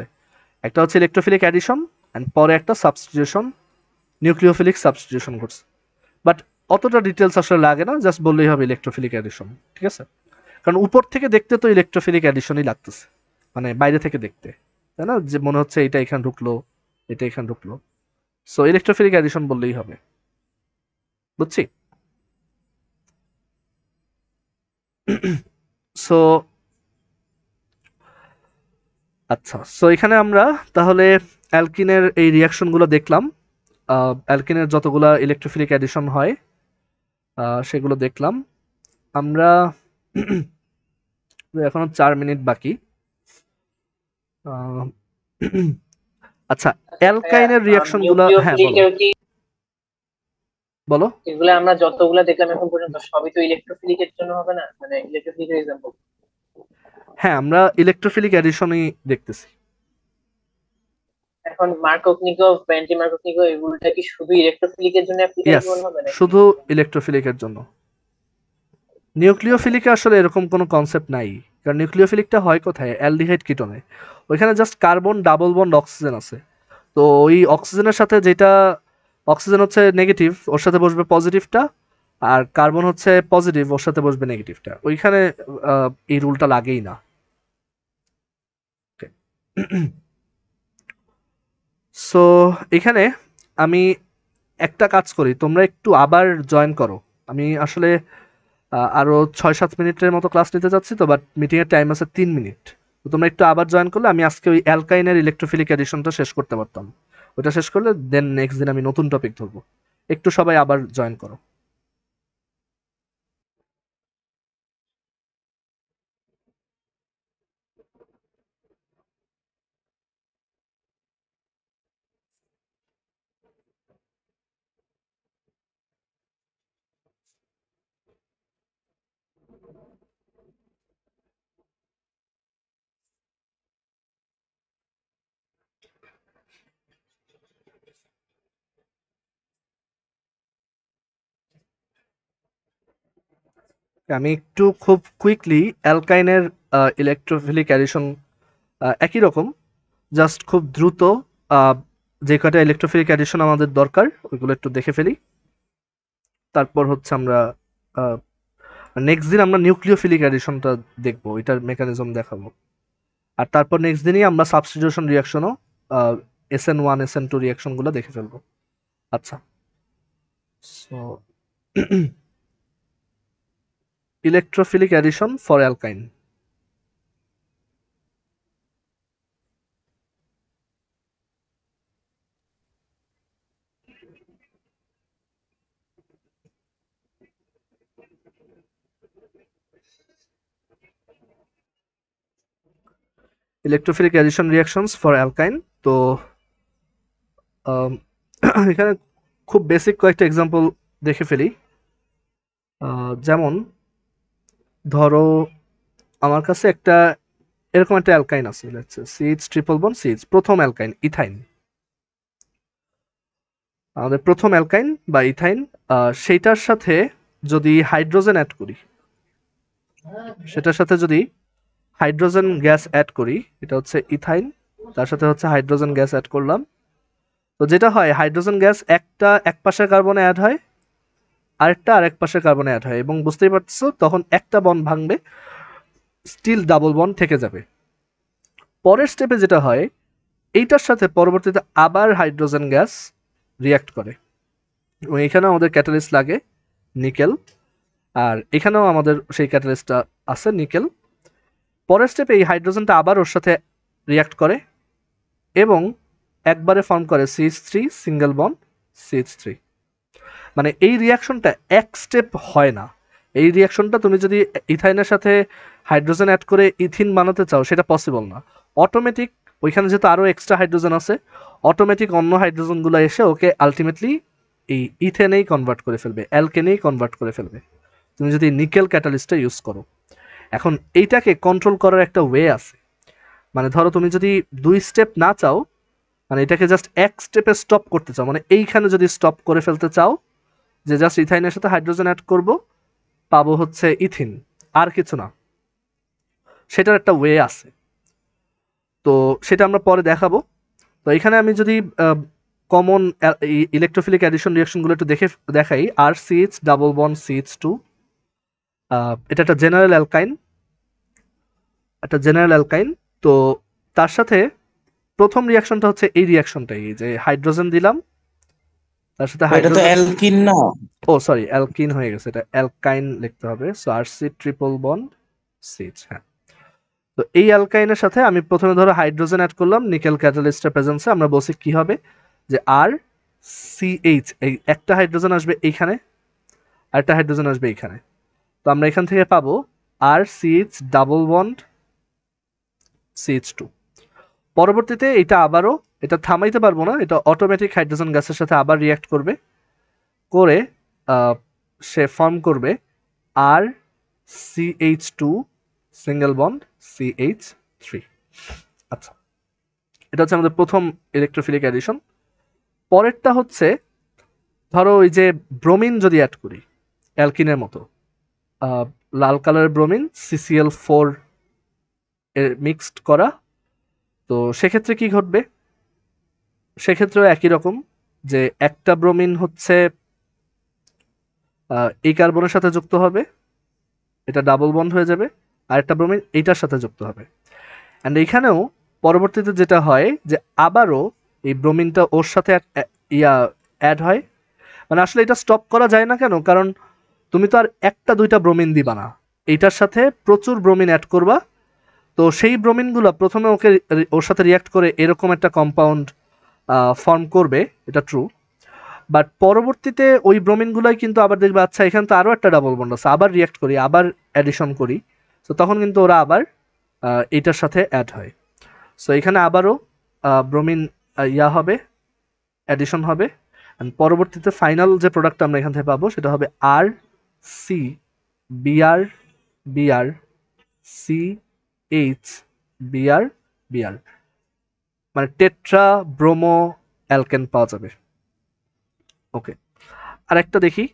একটা হচ্ছে ইলেকট্রোফিলিক অ্যাডিশন, অ্যান্ড পরে একটা সাবস্টিটিউশন, নিউক্লিওফিলিক সাবস্টিটিউশন ঘটছে। বাট অতটা ডিটেলস আসলে লাগে না, জাস্ট বললেই হবে ইলেকট্রোফিলিক অ্যাডিশন, ঠিক আছে? কারণ উপর থেকে দেখতে তো ইলেকট্রোফিলিক অ্যাডিশনই লাগতেছে, মানে বাইরে থেকে দেখতে, তাই না? যে মনে হচ্ছে এটা এখানে ঢুকলো, এটা এখানে ঢুকলো, সো ইলেকট্রোফিলিক অ্যাডিশন বললেই হবে। বুঝছি? সো আচ্ছা, সো এখানে আমরা তাহলে অ্যালকিনের এই রিয়াকশনগুলো দেখলাম, অ্যালকিনের যতগুলা ইলেকট্রোফিলিক অ্যাডিশন হয় সেগুলো দেখলাম আমরা। এখনো 4 মিনিট বাকি। আহ, আচ্ছা, আচ্ছা ভাইয়া, অ্যালকাইনের রিয়াকশনগুলো, হ্যাঁ বলো নিউক্লিওফিলিকের কি বলো। এগুলা আমরা যতগুলা দেখলাম এখন পর্যন্ত সবই তো ইলেকট্রোফিলিকের জন্য হবে না, মানে ইলেকট্রোফিলিকের এক্সাম্পল? হ্যাঁ, আমরা ইলেকট্রোফিলিক অ্যাডিশনই দেখতেছি। এখন মার্কভ-নিকভ বা অ্যান্টি মার্কভ-নিকভ এগুলোটা কি শুধু ইলেকট্রোফিলিকের জন্য ইয়েস, অ্যাপ্লিকেবল হবে নাকি? শুধু ইলেকট্রোফিলিকের জন্য। নিউক্লিওফিলিকে আসলে এরকম কোনো কনসেপ্ট নাই, কারণ নিউক্লিওফিলিকটা হয় কোথায়? অ্যালডিহাইড কিটোনে, ওইখানে just carbon double bond oxygen আছে। তো ওই অক্সিজেনের সাথে যেটা, অক্সিজেন হচ্ছে নেগেটিভ, ওর সাথে বসবে পজিটিভটা, আর কার্বন হচ্ছে পজিটিভ, ওর সাথে বসবে নেগেটিভটা। ওইখানে এই রুলটা লাগেই না। সো এখানে আমি একটা কাজ করি, তোমরা একটু আবার জয়েন করো। আমি আসলে আরো 6-7 মিনিটের মতো ক্লাস নিতে যাচ্ছি তো, বাট মিটিং এর টাইম আছে 3 মিনিট। তো তোমরা একটু আবার জয়েন করলে আমি আজকে ওই অ্যালকাইনের ইলেকট্রোফিলিক এডিশনটা শেষ করতে পারতাম। ওটা শেষ করলে দেন নেক্সট দিন আমি নতুন টপিক ধরবো। একটু সবাই আবার জয়েন করো। আমি একটু খুব কুইকলি অ্যালকাইনের ইলেকট্রোফিলিক অ্যাডিশন একই রকম, জাস্ট খুব দ্রুত আহ, যে কয়টা ইলেকট্রোফিলিক অ্যাডিশন আমাদের দরকার ওইগুলো একটু দেখে ফেলি। তারপর হচ্ছে আমরা নেক্সট দিন আমরা নিউক্লিওফিলিক অ্যাডিশনটা দেখবো, এটার মেকানিজম দেখাবো। আর তারপর নেক্সট দিনই আমরা সাবস্টিটিউশন রিয়াকশনও, SN1 SN2 রিয়াকশনগুলো দেখে ফেলবো। আচ্ছা, so electrophilic addition for অ্যালকাইন। Electrophilic addition reactions for অ্যালকাইন। তো আম, এখানে খুব বেসিক কয়েকটা এক্সাম্পল দেখে ফেলি। যেমন ধরো আমার কাছে একটা এরকম একটা অ্যালকাইন আছে, CH ট্রিপল বন্ড CH, প্রথম অ্যালকাইন ইথাইন, আমাদের প্রথম অ্যালকাইন বা ইথাইন। সেইটার সাথে যদি হাইড্রোজেন অ্যাড করি, সেটার সাথে যদি হাইড্রোজেন গ্যাস অ্যাড করি, এটা হচ্ছে ইথাইন, তার সাথে হচ্ছে হাইড্রোজেন গ্যাস অ্যাড করলাম। তো যেটা হয়, হাইড্রোজেন গ্যাস একটা এক পাশের কার্বনে অ্যাড হয়, আরেকটা আরেক পাশের কার্বনে অ্যাড হয়, এবং বুঝতেই পারছো তখন একটা বন্ড ভাঙবে, স্টিল ডাবল বন্ড থেকে যাবে। পরের স্টেপে যেটা হয়, এইটার সাথে পরবর্তীতে আবার হাইড্রোজেন গ্যাস রিয়াক্ট করে এবং এখানে আমাদের ক্যাটালিস্ট লাগে নিকেল, আর এখানেও আমাদের সেই ক্যাটালিস্টটা আছে নিকেল। পরের স্টেপে এই হাইড্রোজেনটা আবার ওর সাথে রিয়াক্ট করে এবং একবারে ফর্ম করে CH3 সিঙ্গেল বন্ড CH3। মানে এই রিয়াকশনটা এক স্টেপ হয় না। এই রিয়াকশনটা তুমি যদি ইথাইনের সাথে হাইড্রোজেন অ্যাড করে ইথিন বানাতে চাও সেটা পসিবল না। অটোমেটিক ওইখানে যেহেতু আরও এক্সট্রা হাইড্রোজেন আছে, অটোমেটিক অন্য হাইড্রোজেনগুলো এসে ওকে আলটিমেটলি এই ইথেনেই কনভার্ট করে ফেলবে, অ্যালকেনেই কনভার্ট করে ফেলবে তুমি যদি নিকেল ক্যাটালিস্টটা ইউজ করো। এখন এইটাকে কন্ট্রোল করার একটা ওয়ে আছে। মানে ধরো তুমি যদি 2 স্টেপ না চাও, মানে এটাকে জাস্ট এক স্টেপে স্টপ করতে চাও, মানে এইখানে যদি স্টপ করে ফেলতে চাও যে জাস্ট ইথাইনের সাথে হাইড্রোজেন অ্যাড করব, পাবো হচ্ছে ইথিন, আর কিছু না, সেটার একটা ওয়ে আছে। তো সেটা আমরা পরে দেখাবো। তো এখানে আমি যদি কমন ইলেকট্রোফিলিক অ্যাডিশন রিঅ্যাকশনগুলো একটু দেখাই। RCH ডাবল বন্ড CH2, এটা একটা জেনারেল অ্যালকাইন। তো তার সাথে প্রথম রিয়াকশনটা হচ্ছে এই রিয়াকশনটাই, যে হাইড্রোজেন দিলাম তার সাথে এটা তো হাইড্রোজেন, অ্যালকিন না? ও সরি অ্যালকিন হয়ে গেছে, এটা অ্যালকাইন লিখতে হবে। So RC triple bond CH। হ্যাঁ, তো এই অ্যালকাইনের সাথে আমি প্রথমে ধরো হাইড্রোজেন অ্যাড করলাম নিকেল ক্যাটালিস্টের প্রেজেন্সে। আমরা বলছি কি হবে যে RCH, এই একটা হাইড্রোজেন আসবে এইখানে আর একটা হাইড্রোজেন আসবে এইখানে। তো আমরা এখান থেকে পাবো RCH ডাবল বন্ড CH2। পরবর্তীতে এটা আবারও, এটা থামাইতে পারবো না, এটা অটোমেটিক হাইড্রোজেন গ্যাসের সাথে আবার রিয়াক্ট করবে, করে সে ফর্ম করবে RCH2 সিঙ্গেল বন্ড CH3। আচ্ছা, এটা হচ্ছে আমাদের প্রথম ইলেকট্রোফিলিক অ্যাডিশন। পরেরটা হচ্ছে ধরো ওই যে ব্রোমিন যদি অ্যাড করি অ্যালকিনের মতো, লাল কালারের ব্রোমিন CCl4 এর মিক্সড করা, তো সেক্ষেত্রে কি ঘটবে? সেক্ষেত্রেও একই রকম, যে একটা ব্রোমিন হচ্ছে এই কার্বনের সাথে যুক্ত হবে, এটা ডাবল বন্ড হয়ে যাবে, আর একটা ব্রোমিন এইটার সাথে যুক্ত হবে। অ্যান্ড এইখানেও পরবর্তীতে যেটা হয় যে আবারও এই ব্রোমিনটা ওর সাথে অ্যাড হয়। মানে আসলে এটা স্টপ করা যায় না কেন? কারণ তুমি তো আর একটা দুইটা ব্রোমিন দিবা না, এইটার সাথে প্রচুর ব্রোমিন অ্যাড করবা। তো সেই ব্রোমিনগুলো প্রথমে ওর সাথে রিয়াক্ট করে এরকম একটা কম্পাউন্ড ফর্ম করবে, এটা ট্রু। বাট পরবর্তীতে ওই ব্রোমিনগুলোই কিন্তু আবার দেখবে আচ্ছা এখানে তো আরও একটা ডাবল বন্ড আছে, আবার রিয়াক্ট করি, আবার অ্যাডিশন করি, তো তখন কিন্তু ওরা আবার এইটার সাথে অ্যাড হয়। সো এখানে আবারও ব্রোমিন হবে, অ্যাডিশন হবে, অ্যান্ড পরবর্তীতে ফাইনাল যে প্রোডাক্ট আমরা এখান থেকে পাবো সেটা হবে RC BR BR, মানে টেট্রা ব্রোমো অ্যালকেন পাওয়া যাবে। ওকে, আর একটা দেখি,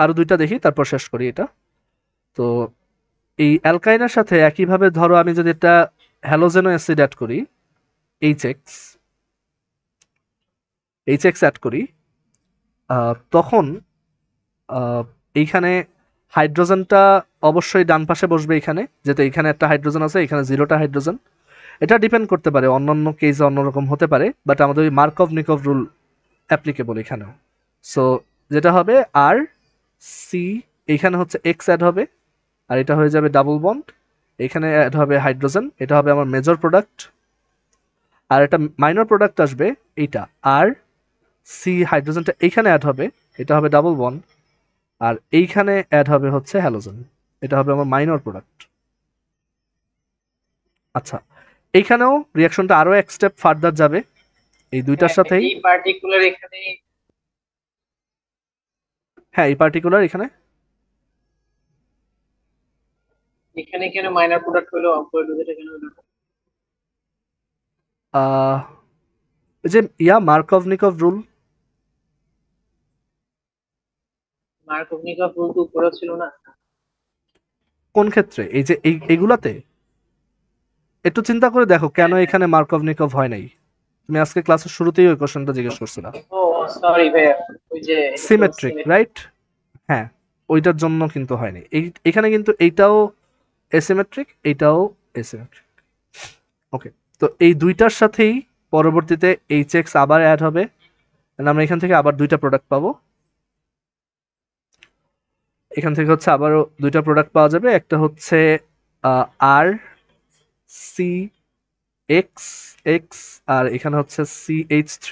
আরো দুইটা দেখি, তারপর শেষ করি এটা। তো এই অ্যালকাইনের সাথে একইভাবে ধরো আমি যদি একটা হ্যালোজেনো অ্যাসিড অ্যাড করি, HX অ্যাড করি, তখন এইখানে হাইড্রোজেনটা অবশ্যই ডান পাশে বসবে এখানে, যেহেতু এখানে একটা হাইড্রোজেন আছে, এখানে 0টা হাইড্রোজেন। এটা ডিপেন্ড করতে পারে, অন্যান্য কেসে অন্যরকম হতে পারে, বাট আমাদের ওই মার্কভ-নিকভ রুল অ্যাপ্লিকেবল এখানেও। সো যেটা হবে RC, এইখানে হচ্ছে X অ্যাড হবে, আর এটা হয়ে যাবে ডাবল বন্ড, এখানে অ্যাড হবে হাইড্রোজেন, এটা হবে আমার মেজর প্রোডাক্ট, আর একটা মাইনর প্রোডাক্ট আসবে এইটা RC, হাইড্রোজেনটা এইখানে অ্যাড হবে, এটা হবে ডাবল বন্ড, আর এইখানে অ্যাড হবে হচ্ছে হ্যালোজেন, এটা হবে আমার মাইনর প্রোডাক্ট। আচ্ছা, এইখানেও রিয়াকশনটা আরো এক স্টেপ ফার্দার যাবে এই দুইটার সাথেই। এই পার্টিকুলার এখানে, হ্যাঁ এই পার্টিকুলার এখানে এখানে কেন মাইনর প্রোডাক্ট হলো, অপোজিটে কেন হলো? যে মার্কভ-নিকভ রুল, মার্কভ-নিকভ রুল তো উপরে ছিল না? কোন ক্ষেত্রে? এই যে এইগুলাতে একটু চিন্তা করে দেখো কেন এখানে মার্কভ-নিকভ হয় নাই। তুমি আজকে ক্লাসের শুরুতেই ওই কোশ্চেনটা জিজ্ঞেস করছিলা। ও সরি ভাই, ওই যে সিমেট্রিক, রাইট? হ্যাঁ, ওইটার জন্য কিন্তু হয়নি। এখানে কিন্তু এইটাও এসিমেট্রিক, এইটাও এসিমেট্রিক। ওকে, তো এই দুইটার সাথেই পরবর্তীতে HX আবার অ্যাড হবে, and আমরা এখান থেকে আবার দুইটা প্রোডাক্ট পাবো। এখান থেকে হচ্ছে আবারও দুইটা প্রোডাক্ট পাওয়া যাবে, একটা হচ্ছে আর সি এক্স এক্স, আর এখানে হচ্ছে CH3,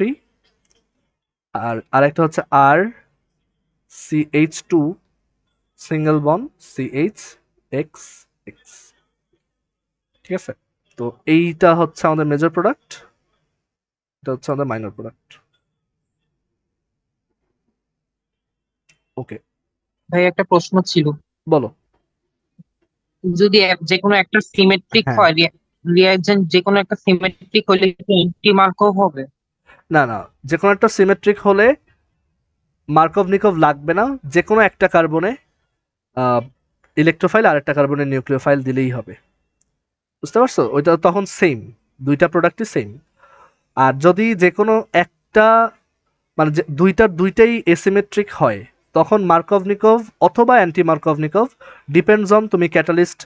আর আরেকটা হচ্ছে আর CH2 সিঙ্গেল বন্ড CH(X) ঠিক আছে। তো এইটা হচ্ছে আমাদের মেজর প্রোডাক্ট, এটা হচ্ছে আমাদের মাইনর প্রোডাক্ট। ওকে, ভাই একটা প্রশ্ন ছিল, বলো। যদি যে কোনো একটা সিমেট্রিক হ্যাঁ, হয়, রিয়াজেন্ট যে কোনো একটা সিমেট্রিক হলে কি এন্টি মার্কও হবে? না না, যে কোনো একটা সিমেট্রিক হলে মার্কভ নিকভ লাগবে না, যে কোনো একটা কার্বনে ইলেকট্রোফাইল আর একটা কার্বনের নিউক্লিওফাইল দিলেই হবে, বুঝতে পারছো? ওইটা তখন সেম, দুইটা প্রোডাক্টই সেম। আর যদি যে কোনো একটা মানে দুইটাই এসিমেট্রিক হয়, তখন মার্কভনিকভ অথবা অ্যান্টি মার্কভনিকভ, ডিপেন্ডস অন তুমি ক্যাটালিস্ট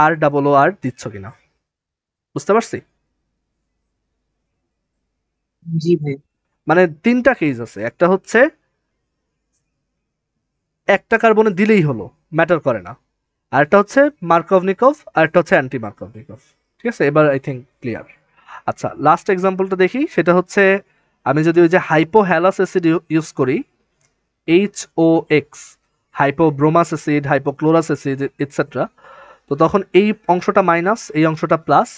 ROR দিচ্ছ কিনা, বুঝতে পারছি? জি ভাই। মানে তিনটা কেস আছে, একটা হচ্ছে একটা কার্বনে দিলেই হলো, ম্যাটার করে না, আরেকটা হচ্ছে মার্কভনিকভ, আরেকটা হচ্ছে অ্যান্টি মার্কভনিকভ। ঠিক আছে, এবার আই থিঙ্ক ক্লিয়ার। আচ্ছা, লাস্ট এক্সাম্পলটা দেখি, সেটা হচ্ছে আমি যদি ওই যে হাইপোহ্যালাস অ্যাসিড ইউজ করি, HOX, hypobromous acid, hypochlorous acid etcetera, তো তখন এই অংশটা মাইনাস, এই অংশটা প্লাস।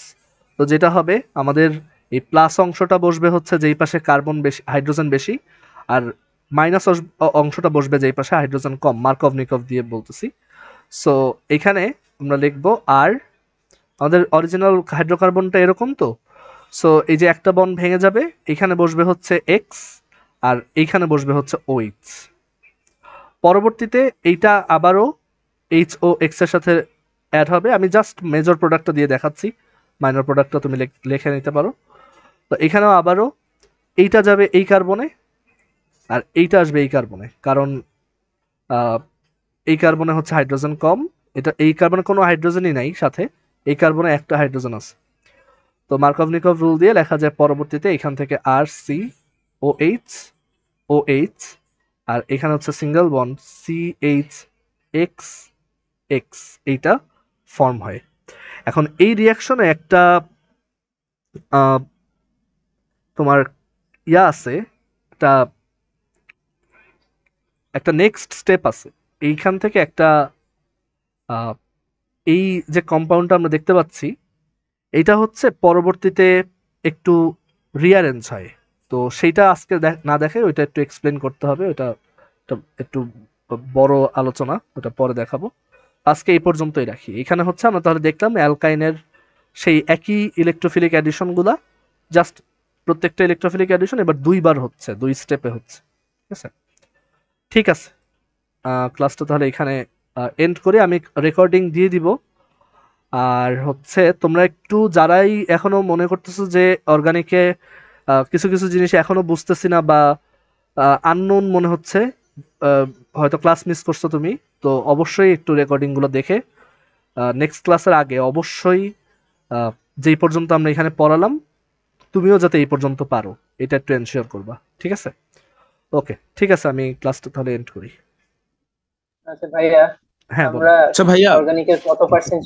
তো যেটা হবে আমাদের এই প্লাস অংশটা বসবে হচ্ছে যেই পাশে কার্বন বেশি, হাইড্রোজেন বেশি, আর মাইনাস অংশটা বসবে যেই পাশে হাইড্রোজেন কম, মার্কভ নিকভ দিয়ে বলতেছি। সো এখানে আমরা লিখবো আর, আমাদের অরিজিনাল হাইড্রোকার্বনটা এরকম, তো সো এই যে একটা বন্ড ভেঙে যাবে, এখানে বসবে হচ্ছে এক্স, আর এইখানে বসবে হচ্ছে OH। পরবর্তীতে এইটা আবারও HOX এর সাথে অ্যাড হবে। আমি জাস্ট মেজর প্রোডাক্টটা দিয়ে দেখাচ্ছি, মাইনর প্রোডাক্টটা তুমি লিখে নিতে পারো। তো এখানেও আবারও এইটা যাবে এই কার্বনে, আর এইটা আসবে এই কার্বনে, কারণ এই কার্বনে হচ্ছে হাইড্রোজেন কম, এটা এই কার্বনে কোনো হাইড্রোজেনই নাই সাথে, এই কার্বনে একটা হাইড্রোজেন আছে। তো মার্কভনিকভ রুল দিয়ে লেখা যায় পরবর্তীতে এখান থেকে RCOH, আর এখানে হচ্ছে সিঙ্গেল বন্ড CH(X) এইটা ফর্ম হয়। এখন এই রিয়াকশনে একটা তোমার আছে, একটা একটা নেক্সট স্টেপ আছে। এইখান থেকে একটা এই যে কম্পাউন্ডটা আমরা দেখতে পাচ্ছি, এইটা হচ্ছে পরবর্তীতে একটু রিয়ারেঞ্জ হয়। তো সেইটা আজকে না দেখে ওইটা একটু এক্সপ্লেন করতে হবে, ওটা একটু বড় আলোচনা, ওটা পরে দেখাবো। আজকে এই পর্যন্তই রাখি। এখানে হচ্ছে আমরা তাহলে দেখলাম অ্যালকাইনের সেই একই ইলেকট্রোফিলিক অ্যাডিশনগুলা, জাস্ট প্রত্যেকটা ইলেকট্রোফিলিক অ্যাডিশন এবার দুইবার হচ্ছে, দুই স্টেপে হচ্ছে। ঠিক আছে, ঠিক আছে, ক্লাসটা তাহলে এখানে এন্ড করে আমি রেকর্ডিং দিয়ে দিব। আর হচ্ছে তোমরা একটু যারাই এখনো মনে করতেছো যে অর্গানিকে কিছু কিছু জিনিস এখনো বুঝতেছি না বা আননোন মনে হচ্ছে, হয়তো ক্লাস মিস করছো তুমি, তো অবশ্যই একটু রেকর্ডিং গুলো দেখে নেক্সট ক্লাসের আগে অবশ্যই যেই পর্যন্ত আমরা এখানে পড়ালাম তুমিও যাতে এই পর্যন্ত পারো, এটা একটু এনশিওর করবা। ঠিক আছে, ওকে, ঠিক আছে, আমি ক্লাসটা তাহলে এন্ড করি। আচ্ছা ভাইয়া, হ্যাঁ, বলো। আমরা আচ্ছা ভাইয়া, অর্গানিকের কত পার্সেন্ট